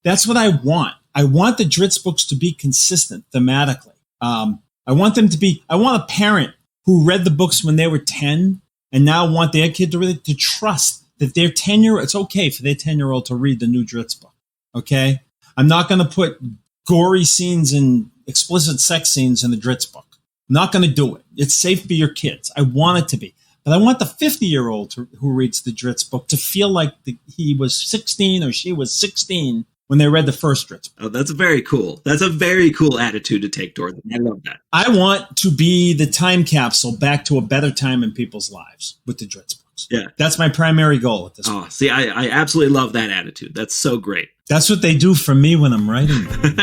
That's what I want. I want the Drizzt books to be consistent thematically. I want a parent who read the books when they were 10 and now want their kid to trust that their 10-year-old, it's okay for their 10-year-old to read the new Drizzt book. Okay? I'm not going to put gory scenes and explicit sex scenes in the Drizzt book. I'm not going to do it. It's safe for your kids. I want it to be. But I want the 50-year-old who reads the Drizzt book to feel like he was 16 or she was 16 when they read the first Drizzt book.
Oh, that's very cool. That's a very cool attitude to take toward them. I love that.
I want to be the time capsule back to a better time in people's lives with the Drizzt books.
Yeah.
That's my primary goal at this point.
See, I absolutely love that attitude. That's so great.
That's what they do for me when I'm writing them.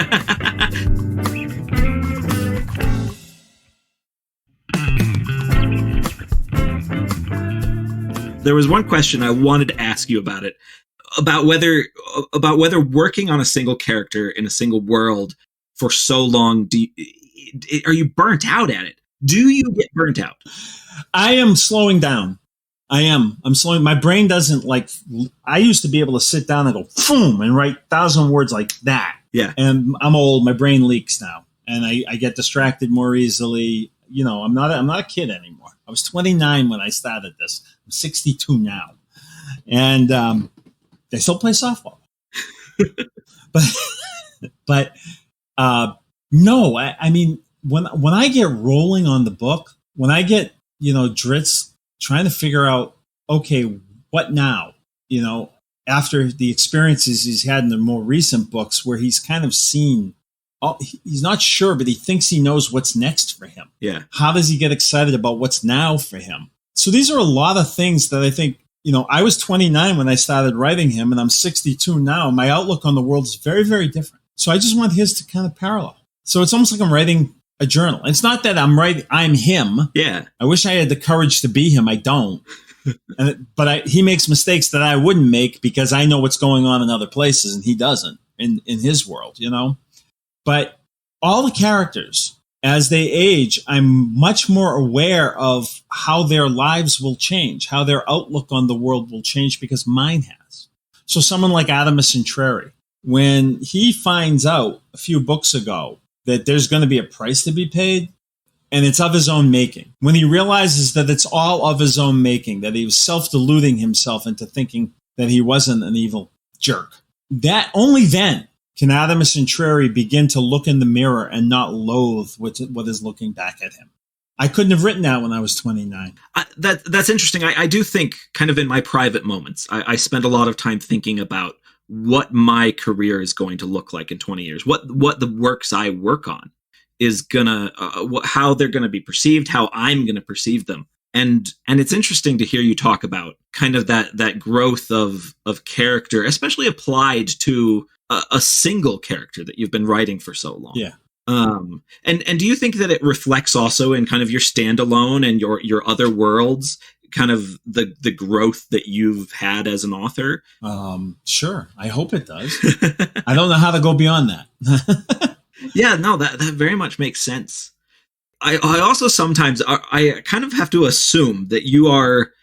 There was one question I wanted to ask you about it. About whether working on a single character in a single world for so long, are you burnt out at it? Do you get burnt out?
I am slowing down. I'm slowing. My brain doesn't I used to be able to sit down and go, boom, and write 1,000 words like that.
Yeah.
And I'm old. My brain leaks now. And I get distracted more easily. I'm not a kid anymore. I was 29 when I started this. I'm 62 now. And, they still play softball, but no. I mean, when I get rolling on the book, when I get Drizzt trying to figure out, okay, what now? After the experiences he's had in the more recent books, where he's kind of seen, he's not sure, but he thinks he knows what's next for him.
Yeah.
How does he get excited about what's now for him? So these are a lot of things that I think. I was 29 when I started writing him, and I'm 62 now. My outlook on the world is very, very different. So I just want his to kind of parallel. So it's almost like I'm writing a journal. It's not that I'm him.
Yeah.
I wish I had the courage to be him. I don't. But he makes mistakes that I wouldn't make because I know what's going on in other places, and he doesn't in his world, But all the characters, as they age, I'm much more aware of how their lives will change, how their outlook on the world will change, because mine has. So someone like Adamus Entreri, when he finds out a few books ago that there's going to be a price to be paid, and it's of his own making, when he realizes that it's all of his own making, that he was self-deluding himself into thinking that he wasn't an evil jerk, that only then can Adamus Entreri begin to look in the mirror and not loathe what is looking back at him. I couldn't have written that when I was 29.
That's interesting. I do think, kind of in my private moments, I spend a lot of time thinking about what my career is going to look like in 20 years, what the works I work on is gonna, how they're gonna be perceived, how I'm gonna perceive them. And it's interesting to hear you talk about kind of that growth of character, especially applied to a single character that you've been writing for so long.
Yeah.
And do you think that it reflects also in kind of your standalone and your other worlds, kind of the growth that you've had as an author?
Sure. I hope it does. I don't know how to go beyond that.
Yeah, no, that very much makes sense. I also sometimes I kind of have to assume that you're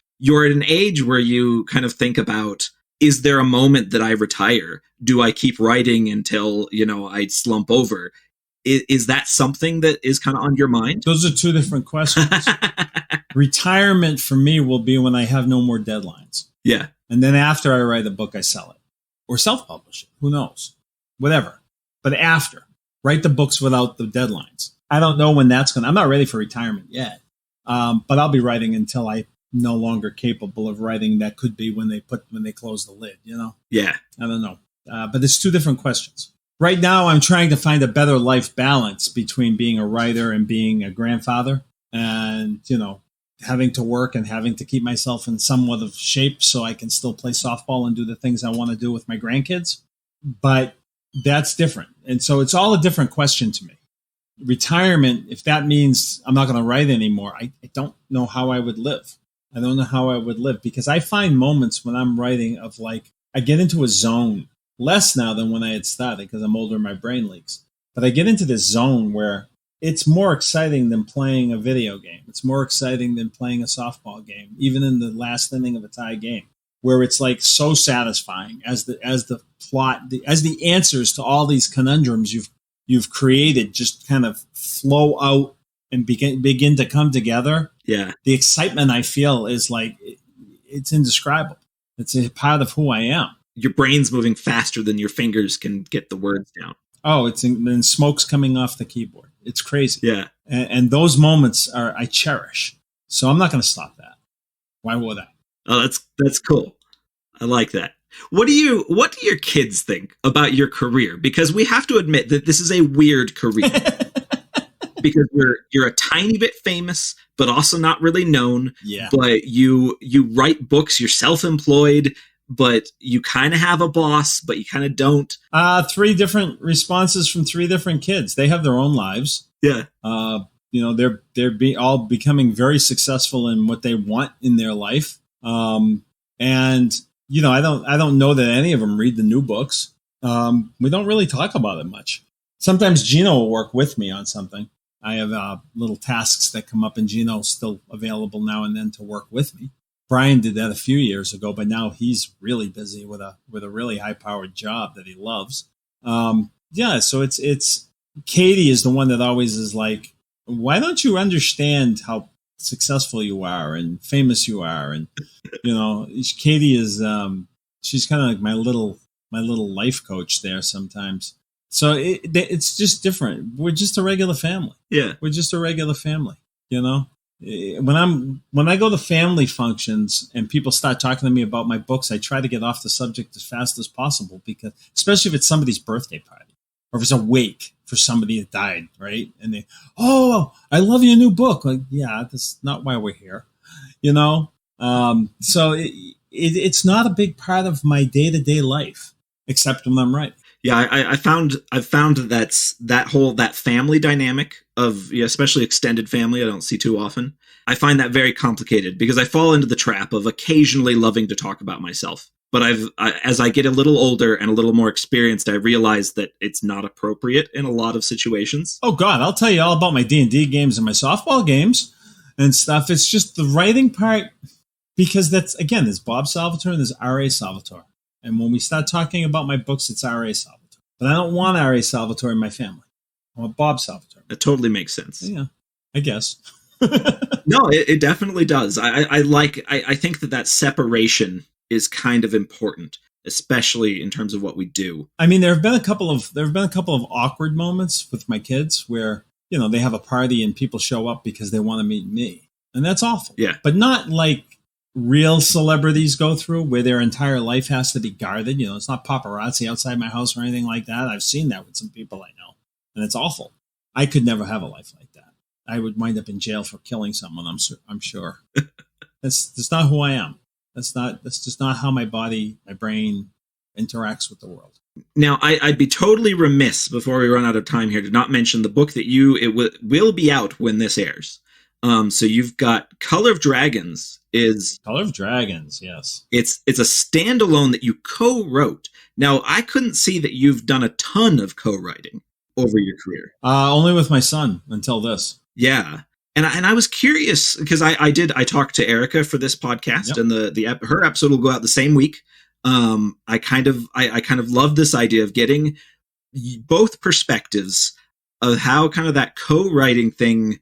at an age where you kind of think about is there a moment that I retire? Do I keep writing until, I slump over? Is that something that is kind of on your mind?
Those are two different questions. Retirement for me will be when I have no more deadlines.
Yeah.
And then after I write a book, I sell it or self-publish it. Who knows? Whatever. But after, write the books without the deadlines. I don't know when that's I'm not ready for retirement yet. But I'll be writing until I'm no longer capable of writing. That could be when they close the lid,
Yeah.
I don't know. But it's two different questions. Right now, I'm trying to find a better life balance between being a writer and being a grandfather and, having to work and having to keep myself in somewhat of shape so I can still play softball and do the things I want to do with my grandkids. But that's different. And so it's all a different question to me. Retirement, if that means I'm not going to write anymore, I don't know how I would live. I don't know how I would live because I find moments when I'm writing of I get into a zone, less now than when I had started because I'm older and my brain leaks. But I get into this zone where it's more exciting than playing a video game. It's more exciting than playing a softball game, even in the last inning of a tie game, where it's so satisfying as the plot, as the answers to all these conundrums you've created just kind of flow out and begin to come together.
Yeah. The
excitement I feel is it's indescribable. It's a part of who I am.
Your brain's moving faster than your fingers can get the words down.
Oh, and smoke's coming off the keyboard. It's crazy.
Yeah.
And those moments I cherish. So I'm not going to stop that. Why would I?
Oh, that's cool. I like that. What do your kids think about your career? Because we have to admit that this is a weird career. Because you're a tiny bit famous, but also not really known.
Yeah.
But you write books, you're self-employed, but you kind of have a boss, but you kind of don't.
3 different responses from 3 different kids. They have their own lives.
Yeah.
They're all becoming very successful in what they want in their life. And I don't know that any of them read the new books. We don't really talk about it much. Sometimes Gino will work with me on something. I have little tasks that come up, and Gino's still available now and then to work with me. Brian did that a few years ago, but now he's really busy with a really high-powered job that he loves. So it's Katie is the one that always is why don't you understand how successful you are and famous you are? And Katie is she's kind of like my little life coach there sometimes. So it's just different. We're just a regular family.
Yeah,
we're just a regular family. When I go to family functions and people start talking to me about my books, I try to get off the subject as fast as possible, because especially if it's somebody's birthday party or if it's a wake for somebody that died, right? And they, I love your new book. Yeah, that's not why we're here, So it's not a big part of my day-to-day life, except when I'm writing.
Yeah, I've found that family dynamic of, especially extended family, I don't see too often. I find that very complicated because I fall into the trap of occasionally loving to talk about myself. But as I get a little older and a little more experienced, I realize that it's not appropriate in a lot of situations.
Oh God, I'll tell you all about my D&D games and my softball games and stuff. It's just the writing part, because there's Bob Salvatore and there's R.A. Salvatore. And when we start talking about my books, it's R.A. Salvatore. But I don't want R.A. Salvatore in my family. I want Bob Salvatore.
That totally makes sense.
Yeah, I guess.
No, it definitely does. I think that separation is kind of important, especially in terms of what we do.
I mean, there have been a couple of awkward moments with my kids where, they have a party and people show up because they want to meet me. And that's awful.
Yeah.
But not like real celebrities go through, where their entire life has to be guarded. It's not paparazzi outside my house or anything like that. I've seen that with some people I know, and it's awful. I could never have a life like that. I would wind up in jail for killing someone, I'm sure. That's not who I am. That's just not how my brain interacts with the world.
Now, I'd be totally remiss before we run out of time here to not mention the book that will be out when this airs. So you've got Color of Dragons.
Color of Dragons, yes.
It's a standalone that you co-wrote. Now, I couldn't see that you've done a ton of co-writing over your career.
Only with my son until this.
Yeah. And I was curious because I talked to Erika for this podcast, yep. And her episode will go out the same week. I kind of love this idea of getting both perspectives of how kind of that co-writing thing.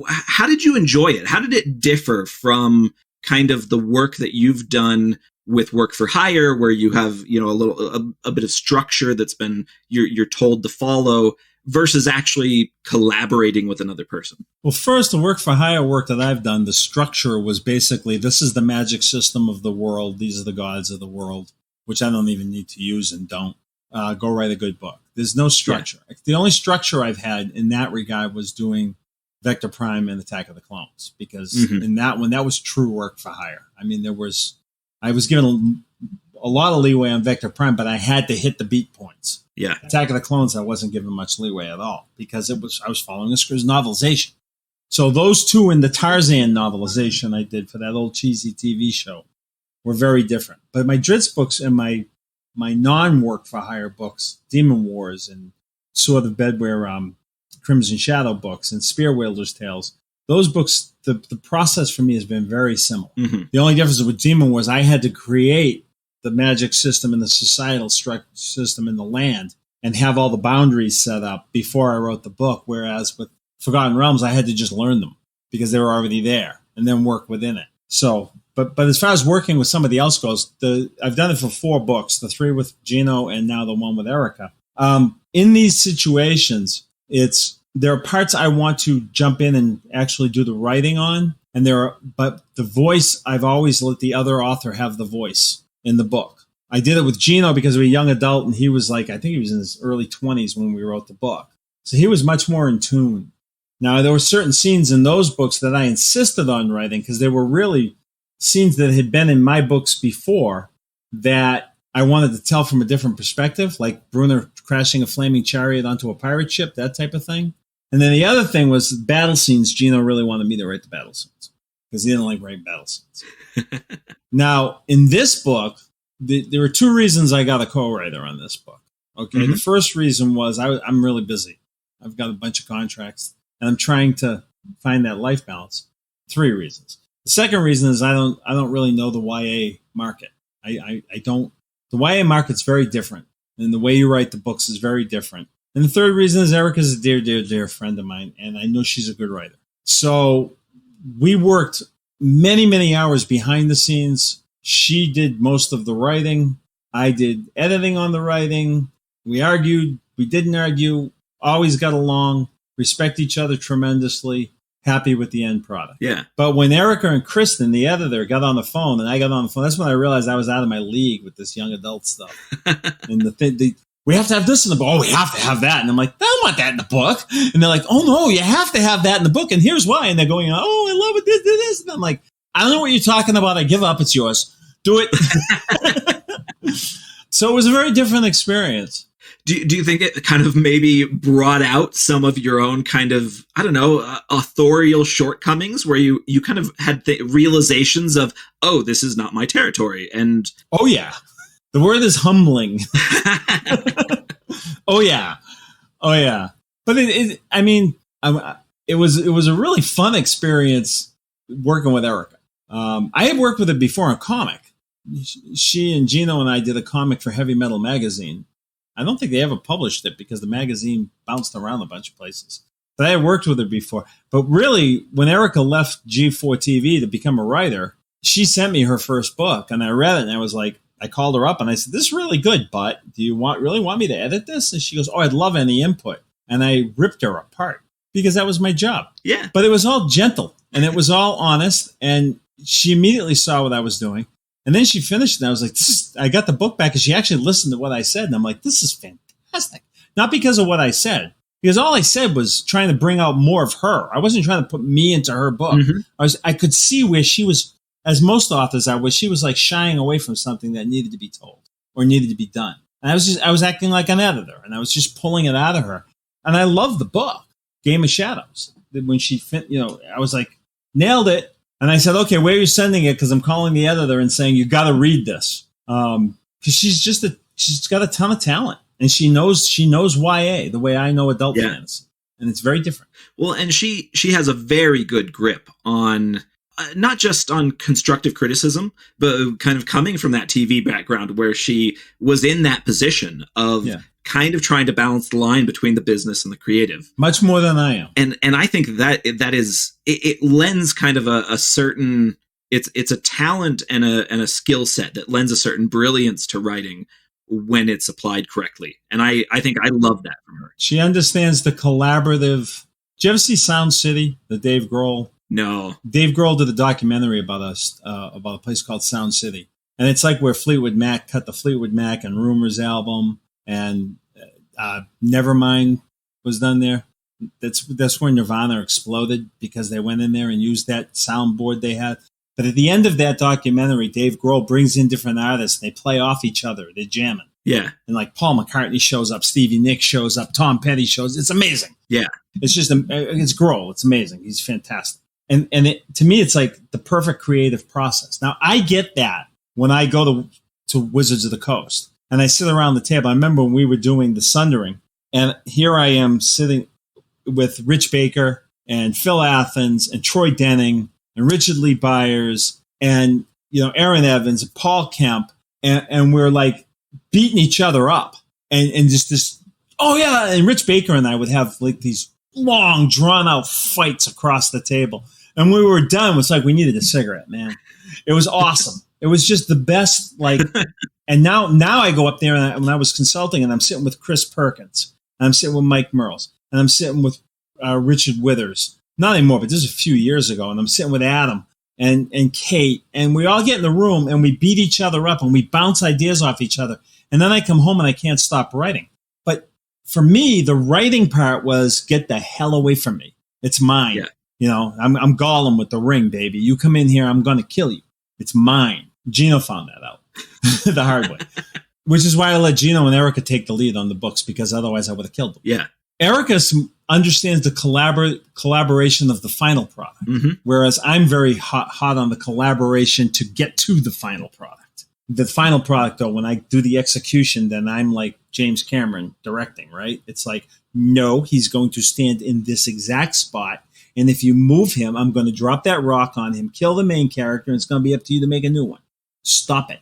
How did you enjoy it? How did it differ from kind of the work that you've done with work for hire, where you have, a bit of structure that's been you're told to follow, versus actually collaborating with another person?
Well, first, the work for hire work that I've done, the structure was basically, this is the magic system of the world. These are the gods of the world, which I don't even need to use and don't. Go write a good book. There's no structure. Yeah. The only structure I've had in that regard was doing Vector Prime and Attack of the Clones, because in that one, that was true work for hire. I mean, I was given a lot of leeway on Vector Prime, but I had to hit the beat points.
Yeah.
Attack of the Clones, I wasn't given much leeway at all, because I was following a script's novelization. So those two in the Tarzan novelization I did for that old cheesy TV show were very different. But my Drizzt books and my non-work for hire books, Demon Wars and Sword of Bedware, Crimson Shadow books and Spear Wielder's Tales, those books, the process for me has been very similar. The only difference with Demon Wars, I had to create the magic system and the societal system in the land and have all the boundaries set up before I wrote the book. Whereas with Forgotten Realms, I had to just learn them because they were already there and then work within it. So, but as far as working with somebody else goes, I've done it for 4 books, the 3 with Gino and now the one with Erika. In these situations, there are parts I want to jump in and actually do the writing on, but the voice, I've always let the other author have the voice in the book. I did it with Gino because of a young adult, and he was I think he was in his early 20s when we wrote the book. So he was much more in tune. Now, there were certain scenes in those books that I insisted on writing because they were really scenes that had been in my books before that I wanted to tell from a different perspective, like Bruner crashing a flaming chariot onto a pirate ship, that type of thing. And then the other thing was battle scenes. Gino really wanted me to write the battle scenes because he didn't like writing battle scenes. Now, in this book, there were 2 reasons I got a co-writer on this book. Okay, The first reason was I'm really busy. I've got a bunch of contracts, and I'm trying to find that life balance. 3 reasons. The second reason is I don't really know the YA market. I don't. The YA market's very different, and the way you write the books is very different. And the third reason is Erika's a dear, dear, dear friend of mine, and I know she's a good writer. So we worked many, many hours behind the scenes. She did most of the writing. I did editing on the writing. We argued. We didn't argue. Always got along. Respect each other tremendously. Happy with the end product.
Yeah.
But when Erika and Kristen, the editor, got on the phone, and I got on the phone, that's when I realized I was out of my league with this young adult stuff. And we have to have this in the book. Oh, we have to have that. And I'm like, I don't want that in the book. And they're like, oh, no, you have to have that in the book. And here's why. And they're going, oh, I love it, this. And I'm like, I don't know what you're talking about. I give up. It's yours. Do it. So it was a very different experience.
Do you think it kind of maybe brought out some of your own kind of, I don't know, authorial shortcomings where you kind of had realizations of, oh, this is not my territory? And
oh, yeah. The word is humbling. Oh, yeah. Oh, yeah. But it was a really fun experience working with Erika. I had worked with her before in comic. She and Gino and I did a comic for Heavy Metal Magazine. I don't think they ever published it because the magazine bounced around a bunch of places. But I had worked with her before. But really, when Erika left G4 TV to become a writer, she sent me her first book, and I read it, and I was like, I called her up, and I said, this is really good, but do you really want me to edit this? And she goes, oh, I'd love any input. And I ripped her apart because that was my job.
Yeah.
But it was all gentle, and it was all honest, and she immediately saw what I was doing. And then she finished, and I was like, I got the book back, and she actually listened to what I said. And I'm like, this is fantastic. Not because of what I said, because all I said was trying to bring out more of her. I wasn't trying to put me into her book. I could see where she was, as most authors are, where she was like shying away from something that needed to be told or needed to be done. And I was acting like an editor, and I was just pulling it out of her. And I loved the book, Game of Shadows. When she, I was like, nailed it. And I said, okay, where are you sending it? Because I'm calling the editor and saying, you got to read this. Because she's got a ton of talent. And she knows YA the way I know adult fans. And it's very different.
Well, and she has a very good grip on not just on constructive criticism, but kind of coming from that TV background where she was in that position of kind of trying to balance the line between the business and the creative.
Much more than I am.
And I think that it lends kind of a certain, it's a talent and a skill set that lends a certain brilliance to writing when it's applied correctly. And I think I love that from her.
She understands the collaborative. Did you ever see Sound City, the Dave Grohl?
No.
Dave Grohl did a documentary about a place called Sound City. And it's like where Fleetwood Mac cut the Fleetwood Mac and Rumors album, and Nevermind was done there. That's where Nirvana exploded, because they went in there and used that soundboard they had. But at the end of that documentary, Dave Grohl brings in different artists. They play off each other. They're jamming.
Yeah.
And like Paul McCartney shows up, Stevie Nicks shows up, Tom Petty shows. It's amazing.
Yeah.
It's Grohl. It's amazing. He's fantastic. And to me, it's like the perfect creative process. Now, I get that when I go to Wizards of the Coast and I sit around the table. I remember when we were doing the Sundering, and here I am sitting with Rich Baker and Phil Athens and Troy Denning and Richard Lee Byers and, Aaron Evans and Paul Kemp. And we're like beating each other up and just this, oh yeah. And Rich Baker and I would have like these long drawn out fights across the table. And when we were done, it was like we needed a cigarette, man. It was awesome. It was just the best. Like, and now I go up there and when I was consulting and I'm sitting with Chris Perkins and I'm sitting with Mike Merles and I'm sitting with Richard Withers. Not anymore, but this is a few years ago. And I'm sitting with Adam and Kate, and we all get in the room and we beat each other up and we bounce ideas off each other. And then I come home and I can't stop writing. But for me, the writing part was get the hell away from me. It's mine. Yeah. I'm Gollum with the ring, baby. You come in here, I'm going to kill you. It's mine. Gino found that out the hard way, which is why I let Gino and Erika take the lead on the books, because otherwise I would have killed them.
Yeah.
Erika understands the collaboration of the final product, whereas I'm very hot on the collaboration to get to the final product. The final product, though, when I do the execution, then I'm like James Cameron directing, right? It's like, no, he's going to stand in this exact spot. And if you move him, I'm going to drop that rock on him, kill the main character, and it's going to be up to you to make a new one. Stop it.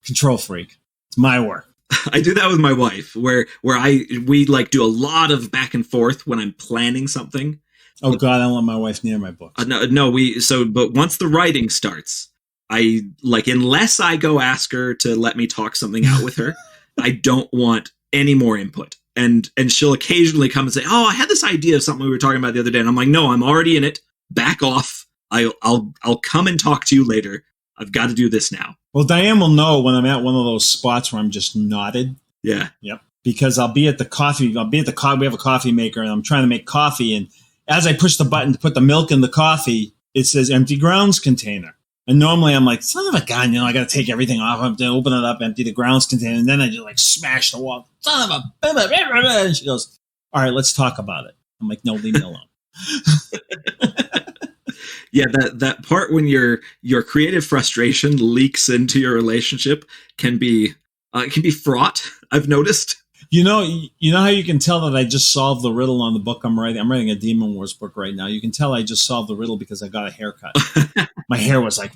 Control freak. It's my work.
I do that with my wife, where we like do a lot of back and forth when I'm planning something.
Oh God, I don't want my wife near my books.
But once the writing starts, I like, unless I go ask her to let me talk something out with her, I don't want any more input. And she'll occasionally come and say, "Oh, I had this idea of something we were talking about the other day," and I'm like, "No, I'm already in it. Back off. I'll come and talk to you later. I've got to do this now."
Well, Diane will know when I'm at one of those spots where I'm just nodded.
Yeah.
Yep. Because I'll be at the coffee. We have a coffee maker, and I'm trying to make coffee. And as I push the button to put the milk in the coffee, it says empty grounds container. And normally I'm like, son of a gun, I got to take everything off. I have to open it up, empty the grounds container, and then I just like smash the wall. Son of a. And she goes, "All right, let's talk about it." I'm like, "No, leave me alone."
Yeah, that part when your creative frustration leaks into your relationship can be fraught. I've noticed.
You know how you can tell that I just solved the riddle on the book I'm writing? I'm writing a DemonWars book right now. You can tell I just solved the riddle because I got a haircut. My hair was like...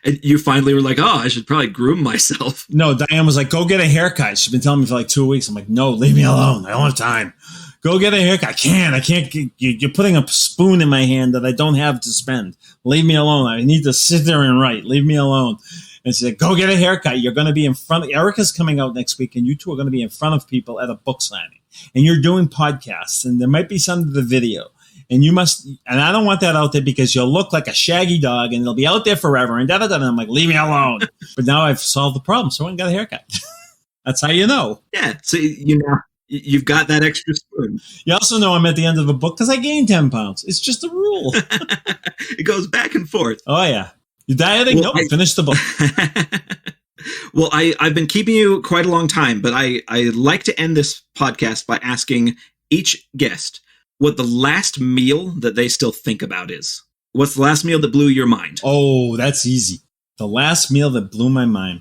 And you finally were like, "Oh, I should probably groom myself."
No, Diane was like, "Go get a haircut." She's been telling me for like 2 weeks. I'm like, "No, leave me alone. I don't have time. Go get a haircut." I can't. You're putting a spoon in my hand that I don't have to spend. Leave me alone. I need to sit there and write. Leave me alone. And she said, "Go get a haircut. You're going to be in front of... Erika's coming out next week, and you two are going to be in front of people at a book signing. And you're doing podcasts, and there might be some of the video. And you must... And I don't want that out there because you'll look like a shaggy dog, and it'll be out there forever, and da-da-da." And I'm like, "Leave me alone." But now I've solved the problem, so I went and got a haircut. That's how you know.
Yeah, so you've got that extra spoon.
You also know I'm at the end of a book because I gained 10 pounds. It's just a rule.
It goes back and forth.
Oh, yeah. You dieting? Well, nope, finish the book.
Well, I've been keeping you quite a long time, but I like to end this podcast by asking each guest what the last meal that they still think about is. What's the last meal that blew your mind?
Oh, that's easy. The last meal that blew my mind.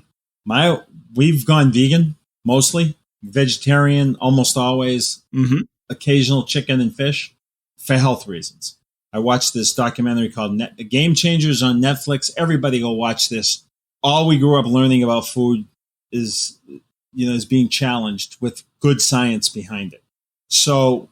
We've gone vegan, mostly. Vegetarian, almost always. Mm-hmm. Occasional chicken and fish for health reasons. I watched this documentary called Game Changers on Netflix. Everybody go watch this. All we grew up learning about food is being challenged with good science behind it. So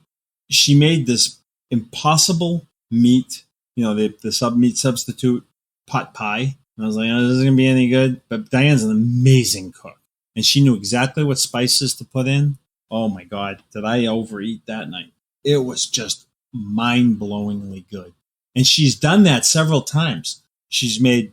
she made this impossible meat, the meat substitute pot pie. And I was like, oh, this isn't going to be any good. But Diane's an amazing cook. And she knew exactly what spices to put in. Oh, my God. Did I overeat that night? It was just mind-blowingly good. And she's done that several times. She made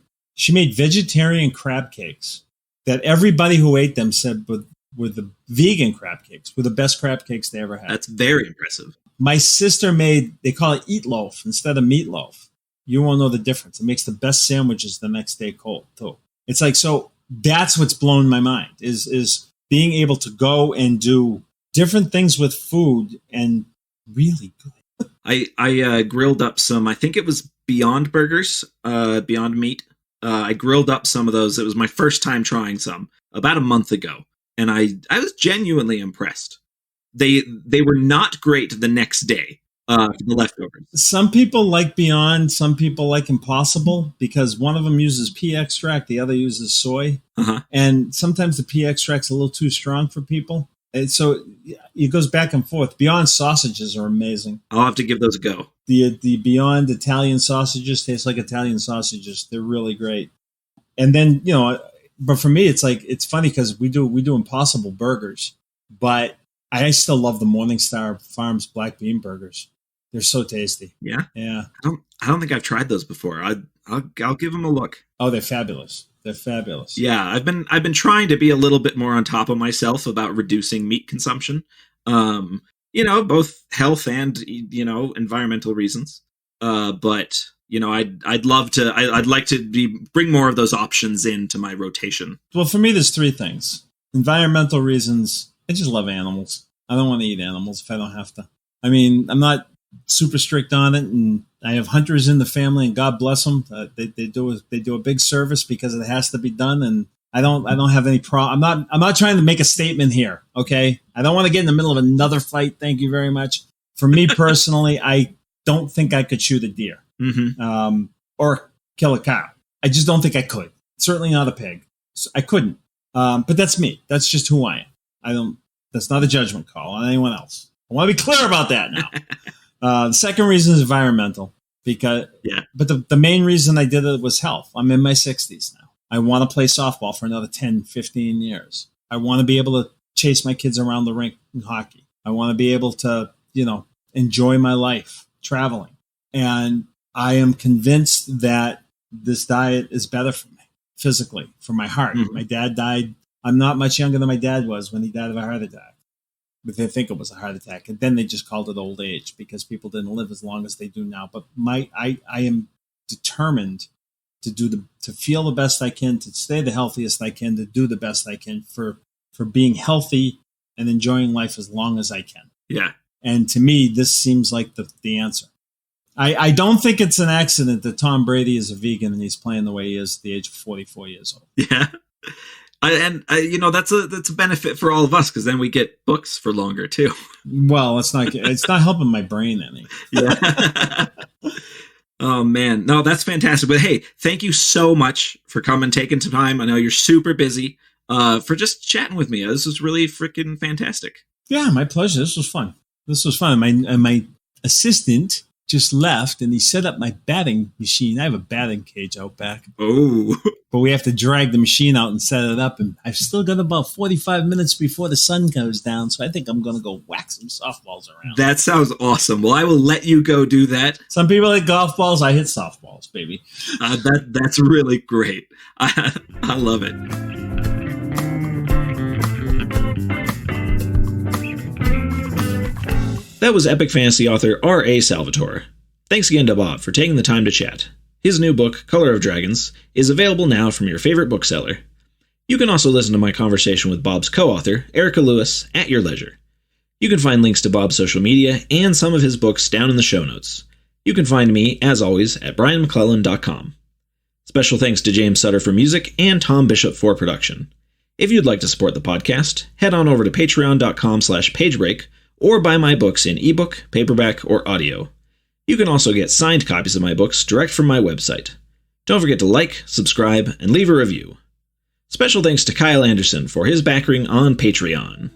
vegetarian crab cakes that everybody who ate them said were the vegan crab cakes, were the best crab cakes they ever had.
That's very impressive.
My sister they call it eat loaf instead of meatloaf. You won't know the difference. It makes the best sandwiches the next day cold, too. It's like, so that's what's blown my mind is being able to go and do different things with food and really good.
I grilled up some, I think it was Beyond Burgers, Beyond Meat. I grilled up some of those. It was my first time trying some about a month ago. And I was genuinely impressed. They were not great the next day. The leftovers.
Some people like Beyond, some people like Impossible because one of them uses pea extract, the other uses soy.
Uh-huh.
And sometimes the pea extract's a little too strong for people. And so it goes back and forth. Beyond sausages are amazing.
I'll have to give those a go.
The Beyond Italian sausages taste like Italian sausages. They're really great. And then, but for me, it's like, it's funny because we do Impossible burgers, but I still love the Morningstar Farms black bean burgers. They're so tasty.
Yeah?
Yeah.
I don't think I've tried those before. I'll give them a look.
Oh, they're fabulous. They're fabulous.
Yeah, I've been trying to be a little bit more on top of myself about reducing meat consumption. Both health and environmental reasons. But I'd love to. I'd like to bring more of those options into my rotation.
Well, for me, there's three things: environmental reasons. I just love animals. I don't want to eat animals if I don't have to. I mean, I'm not super strict on it, and I have hunters in the family, and God bless them. They do a big service because it has to be done, and I don't have any problem. I'm not trying to make a statement here. Okay, I don't want to get in the middle of another fight. Thank you very much. For me personally, I don't think I could shoot a deer, or kill a cow. I just don't think I could. Certainly not a pig. So I couldn't. But that's me. That's just who I am. That's not a judgment call on anyone else. I want to be clear about that now. The second reason is environmental, but the main reason I did it was health. I'm in my 60s now. I want to play softball for another 10, 15 years. I want to be able to chase my kids around the rink in hockey. I want to be able to, enjoy my life traveling. And I am convinced that this diet is better for me physically, for my heart. Mm-hmm. My dad died. I'm not much younger than my dad was when he died of a heart attack. But they think it was a heart attack. And then they just called it old age because people didn't live as long as they do now. But I am determined to feel the best I can, to stay the healthiest I can, to do the best I can for being healthy and enjoying life as long as I can.
Yeah.
And to me, this seems like the answer. I don't think it's an accident that Tom Brady is a vegan and he's playing the way he is at the age of 44 years old.
Yeah. That's a benefit for all of us because then we get books for longer too.
Well, it's not helping my brain any.
Yeah. Oh man, no, that's fantastic. But hey, thank you so much for taking some time. I know you're super busy. For just chatting with me. This was really freaking fantastic.
Yeah, my pleasure. This was fun. My assistant just left and he set up my batting machine. I have a batting cage out back.
Oh.
But we have to drag the machine out and set it up. And I've still got about 45 minutes before the sun goes down. So I think I'm going to go whack some softballs around.
That sounds awesome. Well, I will let you go do that.
Some people hit golf balls. I hit softballs, baby.
That's really great. I love it. That was epic fantasy author R.A. Salvatore. Thanks again to Bob for taking the time to chat. His new book, Color of Dragons, is available now from your favorite bookseller. You can also listen to my conversation with Bob's co-author, Erika Lewis, at your leisure. You can find links to Bob's social media and some of his books down in the show notes. You can find me, as always, at brianmcclellan.com. Special thanks to James Sutter for music and Tom Bishop for production. If you'd like to support the podcast, head on over to patreon.com/pagebreak or buy my books in ebook, paperback, or audio. You can also get signed copies of my books direct from my website. Don't forget to like, subscribe, and leave a review. Special thanks to Kyle Anderson for his backering on Patreon.